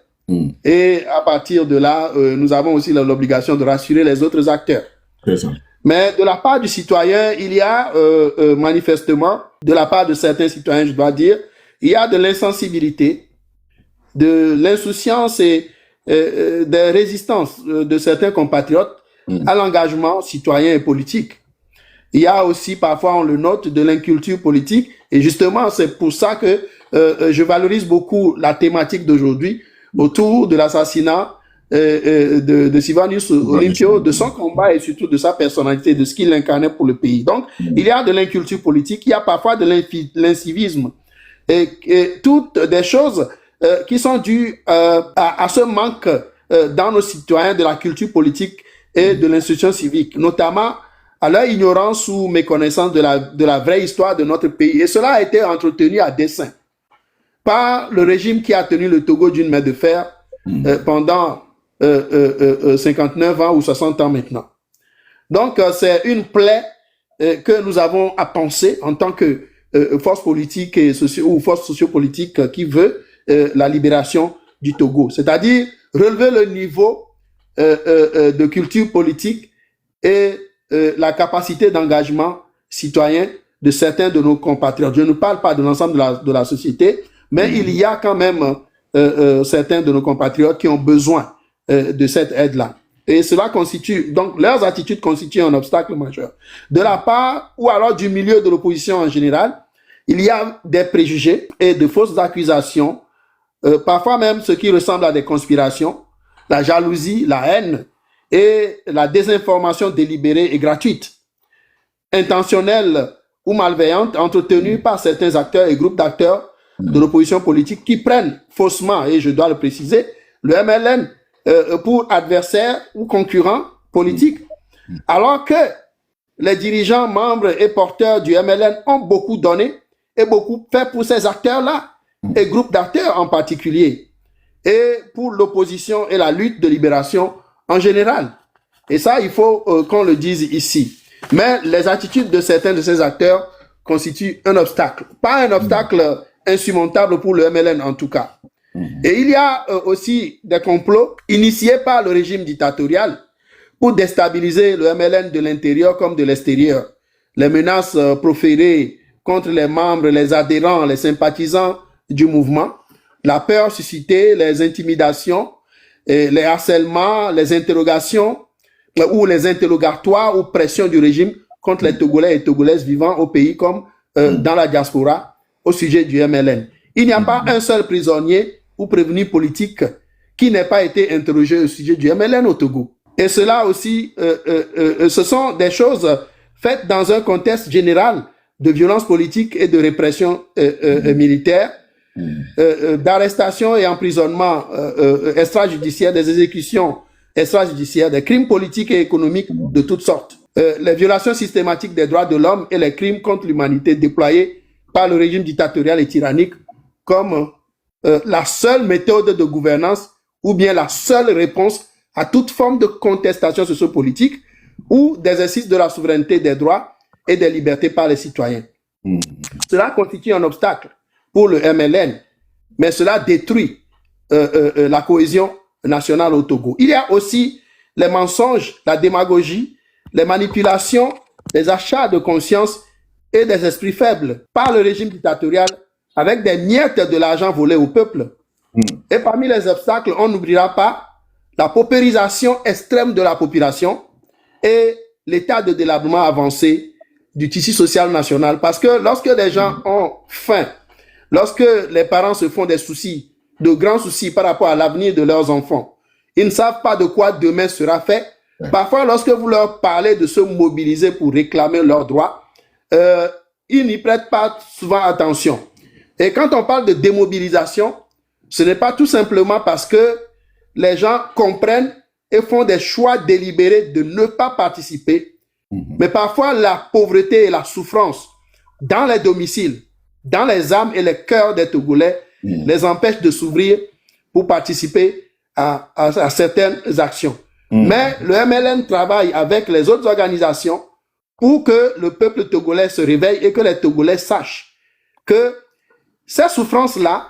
et à partir de là, nous avons aussi l'obligation de rassurer les autres acteurs. Mais de la part du citoyen, il y a manifestement, de la part de certains citoyens, je dois dire, il y a de l'insensibilité, de l'insouciance et des résistances de certains compatriotes à l'engagement citoyen et politique. Il y a aussi, parfois, on le note, de l'inculture politique. Et justement, c'est pour ça que je valorise beaucoup la thématique d'aujourd'hui autour de l'assassinat de Sylvanus Olympio, de son combat et surtout de sa personnalité, de ce qu'il incarnait pour le pays. Donc, il y a de l'inculture politique, il y a parfois de l'incivisme et toutes des choses qui sont dues à ce manque dans nos citoyens de la culture politique et de l'institution civique, notamment à leur ignorance ou méconnaissance de la vraie histoire de notre pays. Et cela a été entretenu à dessein par le régime qui a tenu le Togo d'une main de fer pendant 59 ans ou 60 ans maintenant. Donc, c'est une plaie que nous avons à penser en tant que force politique et ou force sociopolitique qui veut la libération du Togo. C'est-à-dire relever le niveau de culture politique et la capacité d'engagement citoyen de certains de nos compatriotes. Je ne parle pas de l'ensemble de la société, mais il y a quand même certains de nos compatriotes qui ont besoin de cette aide-là. Et cela constitue, donc leurs attitudes constituent un obstacle majeur. De la part, ou alors du milieu de l'opposition en général, il y a des préjugés et de fausses accusations, parfois même ce qui ressemble à des conspirations, la jalousie, la haine et la désinformation délibérée et gratuite, intentionnelle ou malveillante, entretenue par certains acteurs et groupes d'acteurs de l'opposition politique qui prennent faussement, et je dois le préciser, le MLN pour adversaire ou concurrent politique, alors que les dirigeants, membres et porteurs du MLN ont beaucoup donné et beaucoup fait pour ces acteurs-là, et groupes d'acteurs en particulier, et pour l'opposition et la lutte de libération en général. Et ça, il faut qu'on le dise ici. Mais les attitudes de certains de ces acteurs constituent un obstacle. Pas un obstacle insurmontable pour le MLN en tout cas. Et il y a aussi des complots initiés par le régime dictatorial pour déstabiliser le MLN de l'intérieur comme de l'extérieur. Les menaces proférées contre les membres, les adhérents, les sympathisants du mouvement, la peur suscitée, les intimidations, les harcèlements, les interrogations ou les interrogatoires ou pressions du régime contre les Togolais et Togolaises vivant au pays comme dans la diaspora au sujet du MLN. Il n'y a pas un seul prisonnier ou prévenu politique qui n'ait pas été interrogé au sujet du MLN au Togo. Et cela aussi, ce sont des choses faites dans un contexte général de violence politique et de répression militaire, d'arrestation et emprisonnement extrajudiciaire, des exécutions extrajudiciaires, des crimes politiques et économiques de toutes sortes, les violations systématiques des droits de l'homme et les crimes contre l'humanité déployés par le régime dictatorial et tyrannique comme la seule méthode de gouvernance ou bien la seule réponse à toute forme de contestation sociopolitique ou d'exercice de la souveraineté des droits et des libertés par les citoyens. Cela constitue un obstacle pour le MLN, mais cela détruit la cohésion nationale au Togo. Il y a aussi les mensonges, la démagogie, les manipulations, les achats de conscience et des esprits faibles par le régime dictatorial avec des miettes de l'argent volé au peuple. Et parmi les obstacles, on n'oubliera pas la paupérisation extrême de la population et l'état de délabrement avancé du tissu social national. Parce que lorsque les gens ont faim, lorsque les parents se font des soucis, de grands soucis par rapport à l'avenir de leurs enfants, ils ne savent pas de quoi demain sera fait. Parfois, lorsque vous leur parlez de se mobiliser pour réclamer leurs droits, ils n'y prêtent pas souvent attention. Et quand on parle de démobilisation, ce n'est pas tout simplement parce que les gens comprennent et font des choix délibérés de ne pas participer, mais parfois la pauvreté et la souffrance dans les domiciles, dans les âmes et les cœurs des Togolais les empêchent de s'ouvrir pour participer à certaines actions. Mais le MLN travaille avec les autres organisations pour que le peuple togolais se réveille et que les Togolais sachent que ces souffrances-là,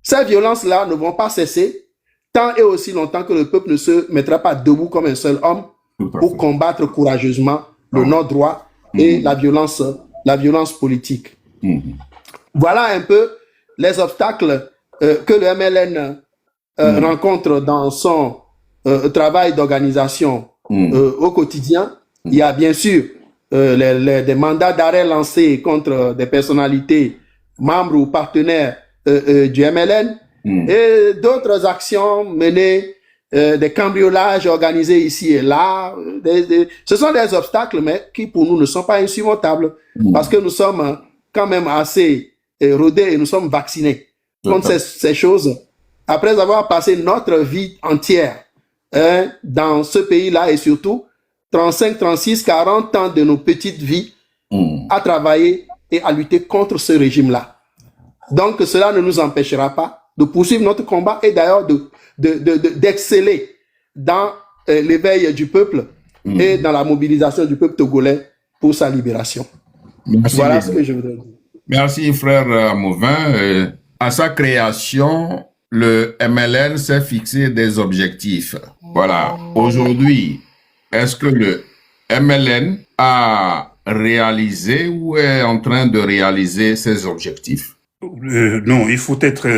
ces violences-là ne vont pas cesser tant et aussi longtemps que le peuple ne se mettra pas debout comme un seul homme pour combattre courageusement le non-droit et la violence politique. Voilà un peu les obstacles que le MLN rencontre dans son travail d'organisation au quotidien. Il y a bien sûr des mandats d'arrêt lancés contre des personnalités membres ou partenaires du MLN et d'autres actions menées, des cambriolages organisés ici et là. Ce sont des obstacles, mais qui pour nous ne sont pas insurmontables parce que nous sommes quand même assez rodés et nous sommes vaccinés contre ces choses. Après avoir passé notre vie entière dans ce pays-là et surtout 35, 36, 40 ans de nos petites vies à travailler et à lutter contre ce régime-là. Donc cela ne nous empêchera pas de poursuivre notre combat et d'ailleurs d'exceller dans l'éveil du peuple et dans la mobilisation du peuple togolais pour sa libération. Merci, voilà ce que je voudrais dire. Merci frère Mauvin. À sa création, le MLN s'est fixé des objectifs. Voilà. Aujourd'hui, est-ce que le MLN a réalisé ou est en train de réaliser ses objectifs? Non, il faut être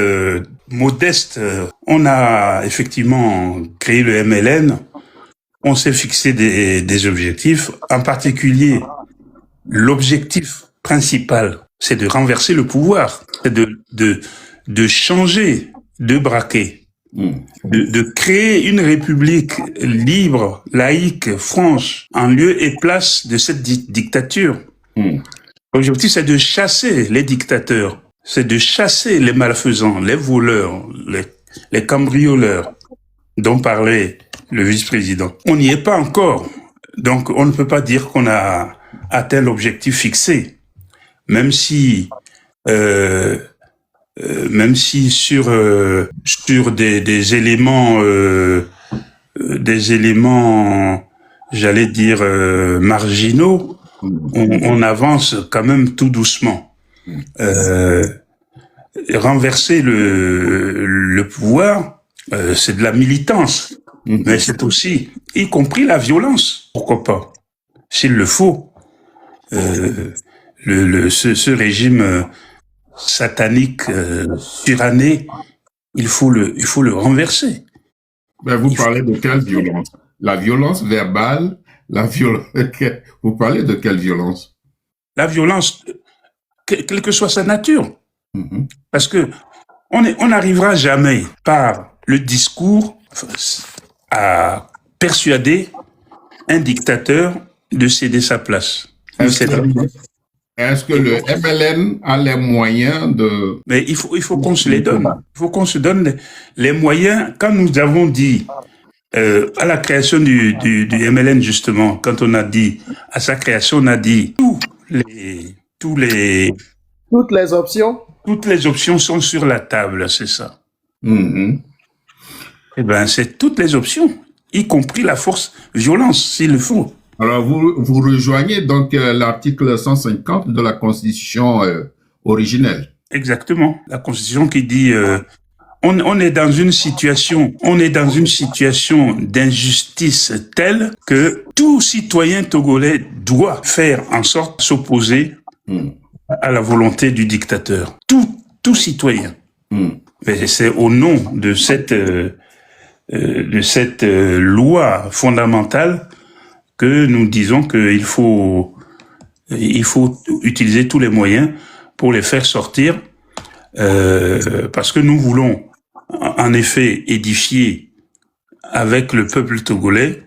modeste. On a effectivement créé le MLN. On s'est fixé des objectifs. En particulier, l'objectif principal, c'est de renverser le pouvoir. C'est de changer, de braquer. De créer une république libre, laïque, franche, en lieu et place de cette dictature. L'objectif, c'est de chasser les dictateurs, c'est de chasser les malfaisants, les voleurs, les cambrioleurs dont parlait le vice-président. On n'y est pas encore, donc on ne peut pas dire qu'on a atteint l'objectif fixé, même si sur des éléments, j'allais dire marginaux, on avance quand même tout doucement. Renverser le pouvoir, c'est de la militance, mais c'est aussi, y compris la violence, pourquoi pas, s'il le faut. Ce régime satanique, suranné, il faut le renverser. Ben, vous parlez de quelle violence? La violence verbale, vous parlez de quelle violence? La violence, quelle que soit sa nature. Parce que on n'arrivera jamais par le discours à persuader un dictateur de céder sa place. Est-ce que le MLN a les moyens de... Mais il faut qu'on se les donne. Il faut qu'on se donne les moyens. Quand nous avons dit à la création du MLN, justement, quand on a dit à sa création, on a dit toutes les options sont sur la table, c'est ça. Eh ben, c'est toutes les options, y compris la force violence, s'il le faut. Alors, vous rejoignez donc l'article 150 de la Constitution originelle. Exactement. La Constitution qui dit on est dans une situation d'injustice telle que tout citoyen togolais doit faire en sorte de s'opposer à la volonté du dictateur. Tout citoyen. Mais c'est au nom de cette loi fondamentale que nous disons qu'il faut utiliser tous les moyens pour les faire sortir, parce que nous voulons en effet édifier avec le peuple togolais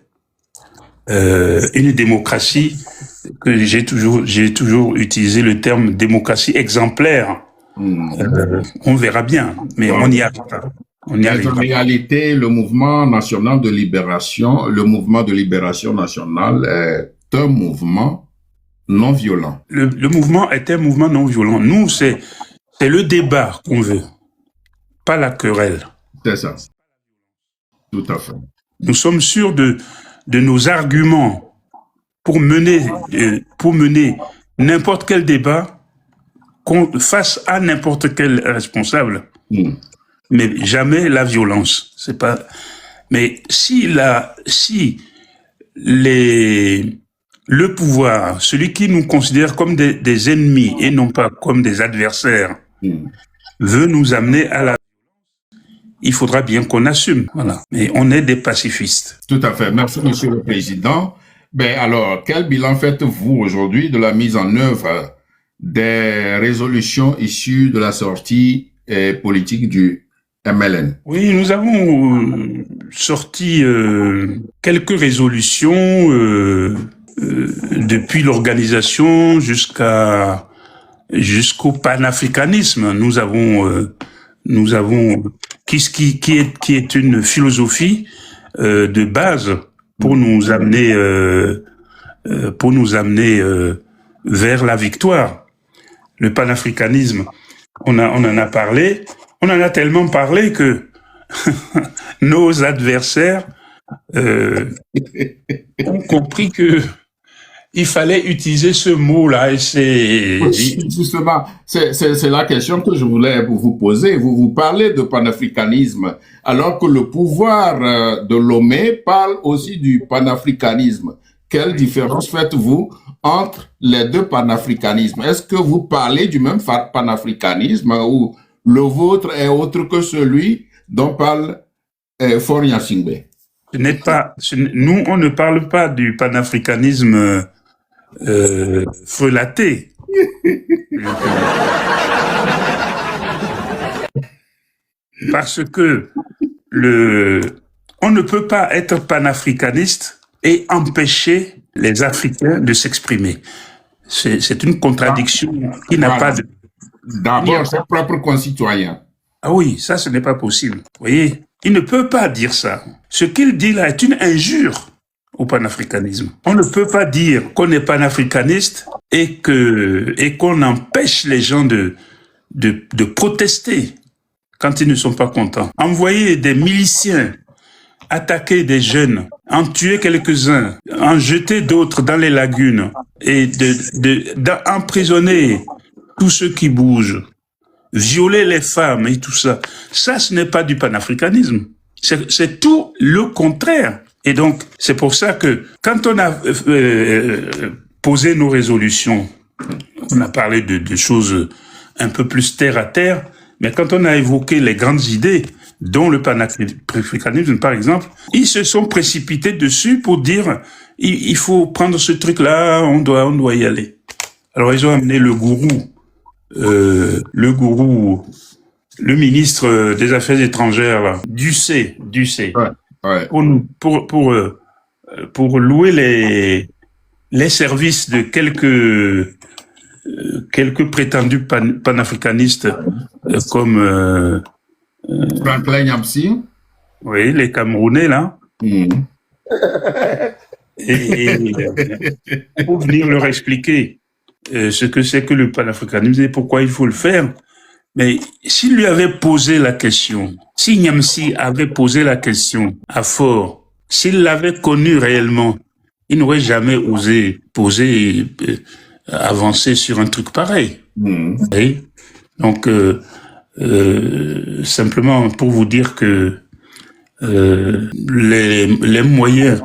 une démocratie que j'ai toujours utilisé le terme démocratie exemplaire, On verra bien, mais on n'y arrive pas. On n'y arrive En pas. réalité, le mouvement national de libération, le mouvement de libération nationale est un mouvement non violent. Le mouvement est un mouvement non violent. Nous, c'est le débat qu'on veut, pas la querelle. C'est ça. Tout à fait. Nous sommes sûrs de nos arguments pour mener n'importe quel débat face à n'importe quel responsable. Mais jamais la violence. C'est pas. Mais si le pouvoir, celui qui nous considère comme des ennemis et non pas comme des adversaires, veut nous amener à la, il faudra bien qu'on assume. Voilà. Mais on est des pacifistes. Tout à fait. Merci, Monsieur le Président. Ben alors, quel bilan faites-vous aujourd'hui de la mise en œuvre des résolutions issues de la sortie politique du MLN? Oui, nous avons sorti quelques résolutions depuis l'organisation jusqu'au panafricanisme. Nous avons qui est une philosophie de base pour nous amener vers la victoire. Le panafricanisme, on en a parlé. On en a tellement parlé que nos adversaires ont compris que il fallait utiliser ce mot-là. Et justement, c'est la question que je voulais vous poser. Vous parlez de panafricanisme, alors que le pouvoir de Lomé parle aussi du panafricanisme. Quelle différence faites-vous entre les deux panafricanismes? Est-ce que vous parlez du même panafricanisme ou le vôtre est autre que celui dont parle Faure Gnassingbé? Nous, on ne parle pas du panafricanisme frelaté. Parce que on ne peut pas être panafricaniste et empêcher les Africains de s'exprimer. C'est une contradiction qui n'a pas de... D'abord, ses propres concitoyens. Ah oui, ça, ce n'est pas possible. Vous voyez, il ne peut pas dire ça. Ce qu'il dit là est une injure au panafricanisme. On ne peut pas dire qu'on est panafricaniste et qu'on empêche les gens de protester quand ils ne sont pas contents. Envoyer des miliciens attaquer des jeunes, en tuer quelques-uns, en jeter d'autres dans les lagunes et d'emprisonner tous ceux qui bougent, violer les femmes et tout ça. Ça, ce n'est pas du panafricanisme. C'est tout le contraire. Et donc, c'est pour ça que quand on a posé nos résolutions, on a parlé de choses un peu plus terre à terre, mais quand on a évoqué les grandes idées, dont le panafricanisme, par exemple, ils se sont précipités dessus pour dire il faut prendre ce truc-là, on doit y aller. Alors, ils ont amené le ministre des Affaires étrangères, là, Ducé. Ouais. Pour louer les services de quelques prétendus panafricanistes comme Franklin Nyamsi. Oui, les Camerounais là. Et pour venir leur expliquer ce que c'est que le panafricanisme et pourquoi il faut le faire. Mais s'il lui avait posé la question, si Nyamsi avait posé la question à Faure, s'il l'avait connu réellement, il n'aurait jamais osé avancer sur un truc pareil. Oui. Donc, simplement pour vous dire que les moyens,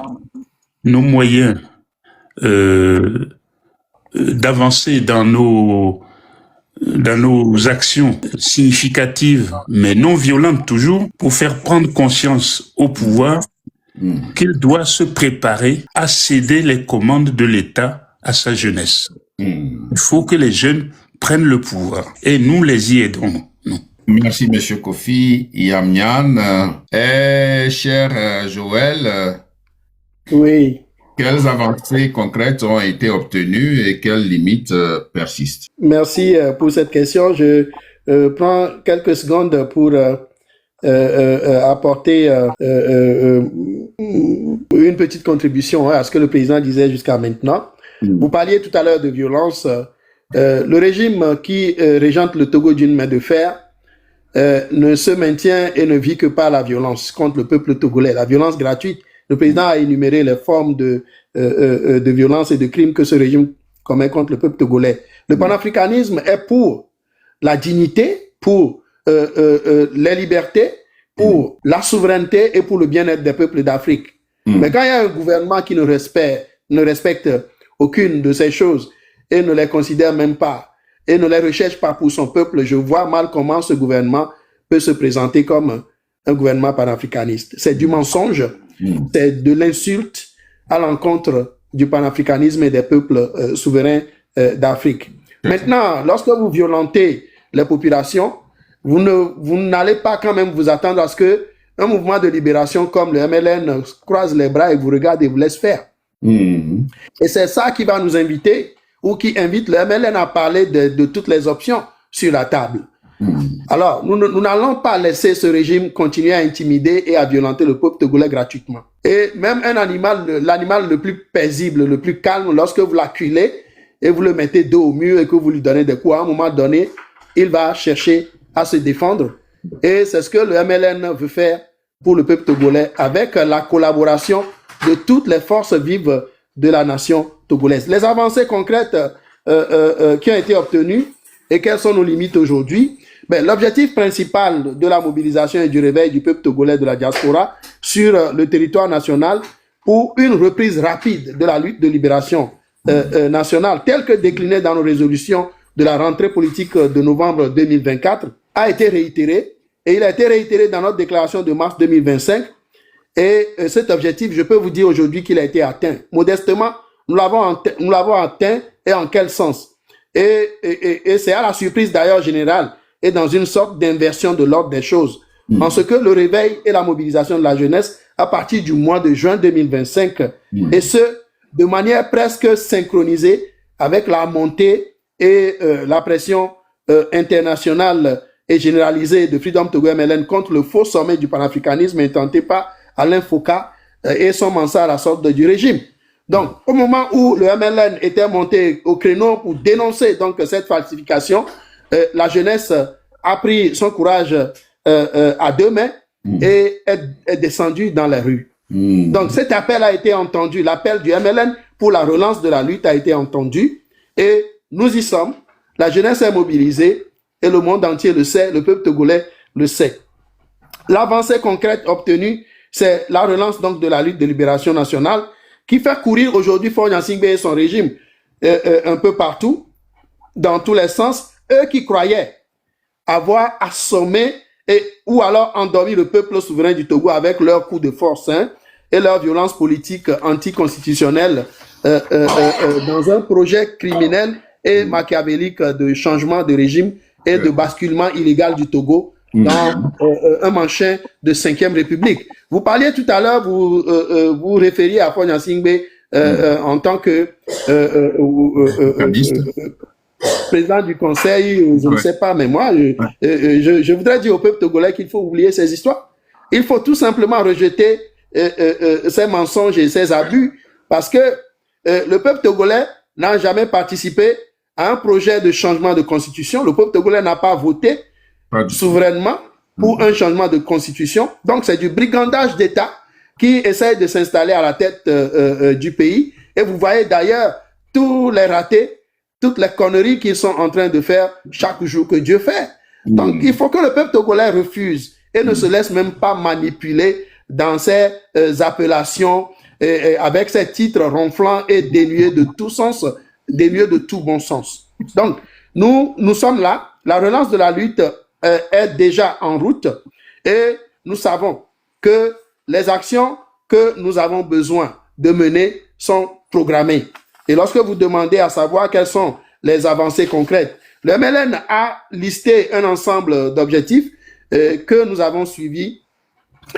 nos moyens d'avancer dans nos actions significatives, mais non violentes toujours, pour faire prendre conscience au pouvoir qu'il doit se préparer à céder les commandes de l'État à sa jeunesse. Il faut que les jeunes prennent le pouvoir et nous les y aidons. Merci, Monsieur Kofi Yamnian. Cher Joël, oui. Quelles avancées concrètes ont été obtenues et quelles limites persistent? Merci pour cette question. prends quelques secondes pour apporter une petite contribution à ce que le président disait jusqu'à maintenant. Vous parliez tout à l'heure de violence. Le régime qui régente le Togo d'une main de fer ne se maintient et ne vit que par la violence contre le peuple togolais, la violence gratuite. Le président a énuméré les formes de violence et de crimes que ce régime commet contre le peuple togolais. Le panafricanisme est pour la dignité, pour les libertés, pour la souveraineté et pour le bien-être des peuples d'Afrique. Mais quand il y a un gouvernement qui ne respecte aucune de ces choses et ne les considère même pas et ne les recherche pas pour son peuple, je vois mal comment ce gouvernement peut se présenter comme un gouvernement panafricaniste. C'est du mensonge, c'est de l'insulte à l'encontre du panafricanisme et des peuples souverains d'Afrique. Maintenant, lorsque vous violentez les populations, vous n'allez pas quand même vous attendre à ce que un mouvement de libération comme le MLN croise les bras et vous regarde et vous laisse faire. Et c'est ça qui va nous inviter, ou qui invite le MLN à parler de toutes les options sur la table. Alors, nous n'allons pas laisser ce régime continuer à intimider et à violenter le peuple togolais gratuitement. Et même l'animal le plus paisible, le plus calme, lorsque vous l'acculez et vous le mettez dos au mur et que vous lui donnez des coups, à un moment donné, il va chercher à se défendre. Et c'est ce que le MLN veut faire pour le peuple togolais avec la collaboration de toutes les forces vives de la nation togolaise. Les avancées concrètes qui ont été obtenues et quelles sont nos limites aujourd'hui? L'objectif principal de la mobilisation et du réveil du peuple togolais de la diaspora sur le territoire national pour une reprise rapide de la lutte de libération nationale, telle que déclinée dans nos résolutions de la rentrée politique de novembre 2024, a été réitéré, et il a été réitéré dans notre déclaration de mars 2025. Et cet objectif, je peux vous dire aujourd'hui qu'il a été atteint. Modestement, nous l'avons atteint, et en quel sens? Et c'est à la surprise d'ailleurs générale, et dans une sorte d'inversion de l'ordre des choses. En ce que le réveil et la mobilisation de la jeunesse, à partir du mois de juin 2025, et ce, de manière presque synchronisée avec la montée et la pression internationale et généralisée de Freedom Togo MLN contre le faux sommet du panafricanisme intenté par Alain Foucault et son mansard à la sorte du régime. Donc, au moment où le MLN était monté au créneau pour dénoncer donc cette falsification, la jeunesse a pris son courage à deux mains et est descendue dans les rues. Donc, cet appel a été entendu, l'appel du MLN pour la relance de la lutte a été entendu et nous y sommes. La jeunesse est mobilisée et le monde entier le sait, le peuple togolais le sait. L'avancée concrète obtenue, c'est la relance donc de la lutte de libération nationale qui fait courir aujourd'hui Faure Gnassingbé et son régime un peu partout, dans tous les sens. Eux qui croyaient avoir assommé ou alors endormi le peuple souverain du Togo avec leur coup de force et leur violence politique anticonstitutionnelle dans un projet criminel et machiavélique de changement de régime et de basculement illégal du Togo dans un manchin de 5e République. Vous parliez tout à l'heure, vous référiez à Faure Gnassingbé en tant que président du conseil, je ne sais pas, mais moi, je voudrais dire au peuple togolais qu'il faut oublier ces histoires. Il faut tout simplement rejeter ces mensonges et ces abus parce que le peuple togolais n'a jamais participé à un projet de changement de constitution. Le peuple togolais n'a pas voté souverainement pour un changement de constitution. Donc, c'est du brigandage d'État qui essaye de s'installer à la tête du pays. Et vous voyez d'ailleurs tous les ratés, toutes les conneries qu'ils sont en train de faire chaque jour que Dieu fait. Donc, il faut que le peuple togolais refuse et ne se laisse même pas manipuler dans ces appellations avec ces titres ronflants et dénués de tout sens, dénués de tout bon sens. Donc, nous sommes là. La relance de la lutte est déjà en route et nous savons que les actions que nous avons besoin de mener sont programmées. Et lorsque vous demandez à savoir quelles sont les avancées concrètes, le MLN a listé un ensemble d'objectifs que nous avons suivis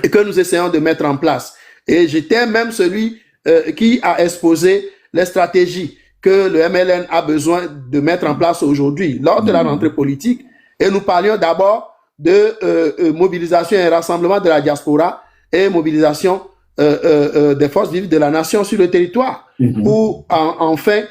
et que nous essayons de mettre en place. Et j'étais même celui qui a exposé les stratégies que le MLN a besoin de mettre en place aujourd'hui. Lors de la rentrée politique, Et nous parlions d'abord de mobilisation et rassemblement de la diaspora et mobilisation des forces vives de la nation sur le territoire pour enfin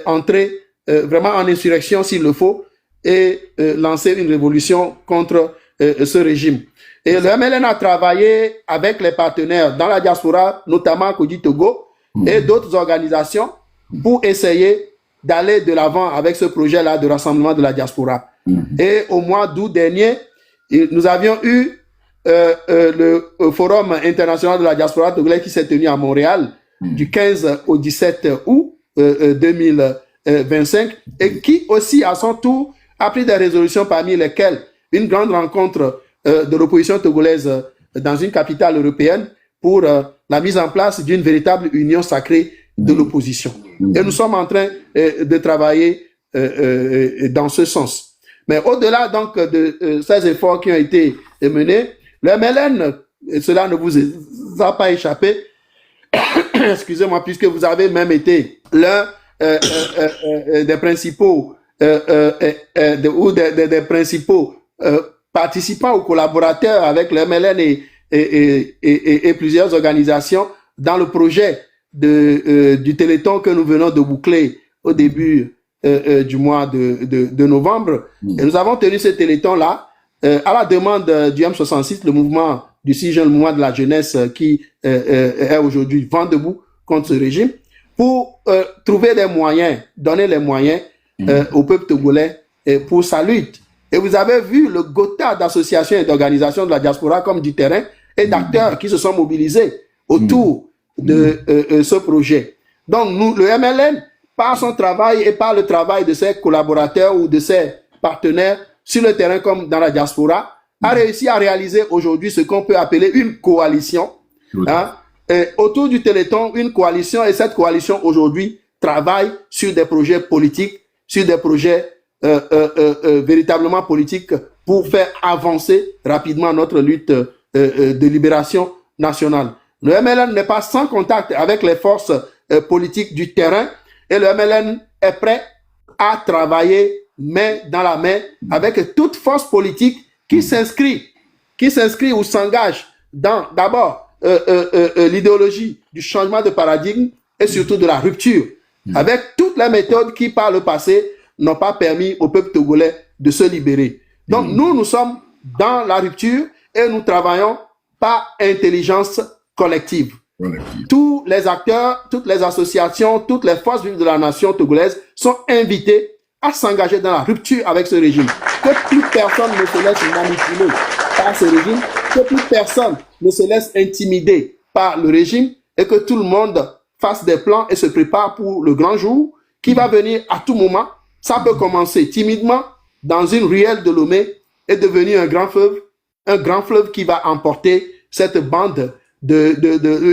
entrer vraiment en insurrection s'il le faut et lancer une révolution contre ce régime. Et le MLN a travaillé avec les partenaires dans la diaspora, notamment Kodi Togo et d'autres organisations pour essayer d'aller de l'avant avec ce projet-là de rassemblement de la diaspora. Et au mois d'août dernier, nous avions eu le Forum international de la diaspora togolaise qui s'est tenu à Montréal du 15 au 17 août 2025 et qui aussi à son tour a pris des résolutions parmi lesquelles une grande rencontre de l'opposition togolaise dans une capitale européenne pour la mise en place d'une véritable union sacrée de l'opposition. Et nous sommes en train de travailler dans ce sens. Mais au-delà donc de ces efforts qui ont été menés, le MLN, cela ne vous a pas échappé, excusez-moi, puisque vous avez même été l'un des principaux des principaux participants ou collaborateurs avec le MLN et plusieurs organisations dans le projet du Téléthon que nous venons de boucler au début du mois de novembre. Et nous avons tenu ce Téléthon-là à la demande du M66, le mouvement du 6 juin, le mouvement de la jeunesse qui est aujourd'hui vent debout contre ce régime, pour trouver des moyens, donner les moyens au peuple togolais pour sa lutte. Et vous avez vu le gotha d'associations et d'organisations de la diaspora comme du terrain et d'acteurs qui se sont mobilisés autour de ce projet. Donc nous, le MLN, par son travail et par le travail de ses collaborateurs ou de ses partenaires sur le terrain comme dans la diaspora, a réussi à réaliser aujourd'hui ce qu'on peut appeler une coalition. Autour du Téléthon, une coalition, et cette coalition aujourd'hui travaille sur des projets politiques, sur des projets véritablement politiques pour faire avancer rapidement notre lutte de libération nationale. Le MLN n'est pas sans contact avec les forces politiques du terrain et le MLN est prêt à travailler main dans la main avec toute force politique qui s'inscrit ou s'engage dans d'abord l'idéologie du changement de paradigme et surtout de la rupture, avec toutes les méthodes qui par le passé n'ont pas permis au peuple togolais de se libérer. Donc nous sommes dans la rupture et nous travaillons par intelligence collective. Tous les acteurs, toutes les associations, toutes les forces vives de la nation togolaise sont invités à s'engager dans la rupture avec ce régime. Que plus personne ne se laisse manipuler par ce régime, que plus personne ne se laisse intimider par le régime et que tout le monde fasse des plans et se prépare pour le grand jour qui va venir à tout moment. Ça peut commencer timidement dans une ruelle de Lomé et devenir un grand fleuve qui va emporter cette bande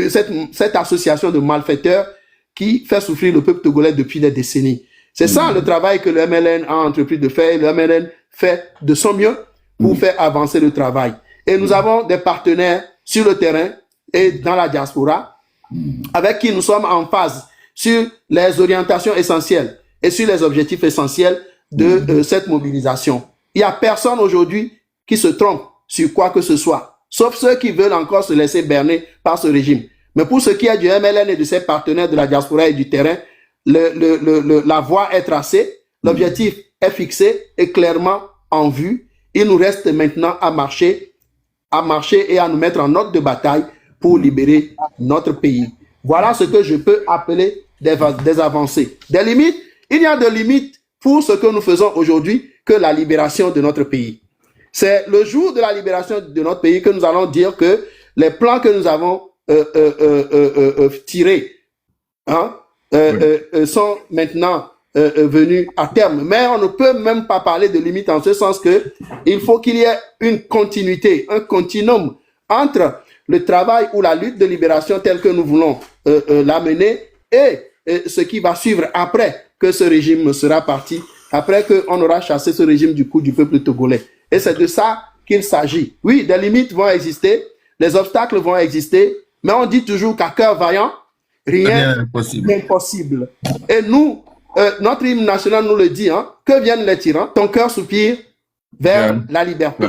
cette association de malfaiteurs qui fait souffrir le peuple togolais depuis des décennies. C'est ça le travail que le MLN a entrepris de faire. Le MLN fait de son mieux pour faire avancer le travail. Et nous avons des partenaires sur le terrain et dans la diaspora avec qui nous sommes en phase sur les orientations essentielles et sur les objectifs essentiels de cette mobilisation. Il n'y a personne aujourd'hui qui se trompe sur quoi que ce soit, sauf ceux qui veulent encore se laisser berner par ce régime. Mais pour ce qui est du MLN et de ses partenaires de la diaspora et du terrain, la voie est tracée, l'objectif est fixé et clairement en vue. Il nous reste maintenant à marcher et à nous mettre en ordre de bataille pour libérer notre pays. Voilà ce que je peux appeler des avancées. Des limites, il y a de limites pour ce que nous faisons aujourd'hui que la libération de notre pays. C'est le jour de la libération de notre pays que nous allons dire que les plans que nous avons tirés sont maintenant venus à terme. Mais on ne peut même pas parler de limite en ce sens que il faut qu'il y ait une continuité, un continuum entre le travail ou la lutte de libération telle que nous voulons la mener et ce qui va suivre après que ce régime sera parti, après qu'on aura chassé ce régime du coup du peuple togolais. Et c'est de ça qu'il s'agit. Oui, des limites vont exister, les obstacles vont exister, mais on dit toujours qu'à cœur vaillant, rien n'est impossible. Et nous, notre hymne national nous le dit, que viennent les tyrans, ton cœur soupire vers la liberté.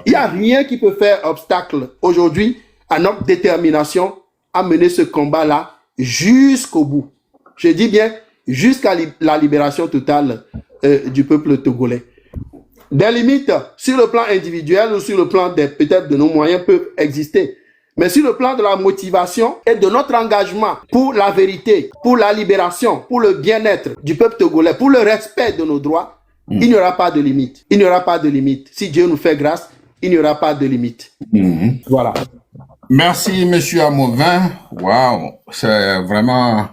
Il n'y a rien qui peut faire obstacle aujourd'hui à notre détermination à mener ce combat-là jusqu'au bout. Je dis bien jusqu'à la libération totale du peuple togolais. Des limites sur le plan individuel ou sur le plan peut-être de nos moyens peuvent exister. Mais sur le plan de la motivation et de notre engagement pour la vérité, pour la libération, pour le bien-être du peuple togolais, pour le respect de nos droits, il n'y aura pas de limite. Il n'y aura pas de limite. Si Dieu nous fait grâce, il n'y aura pas de limite. Voilà. Merci, Monsieur Amovin. Waouh, c'est vraiment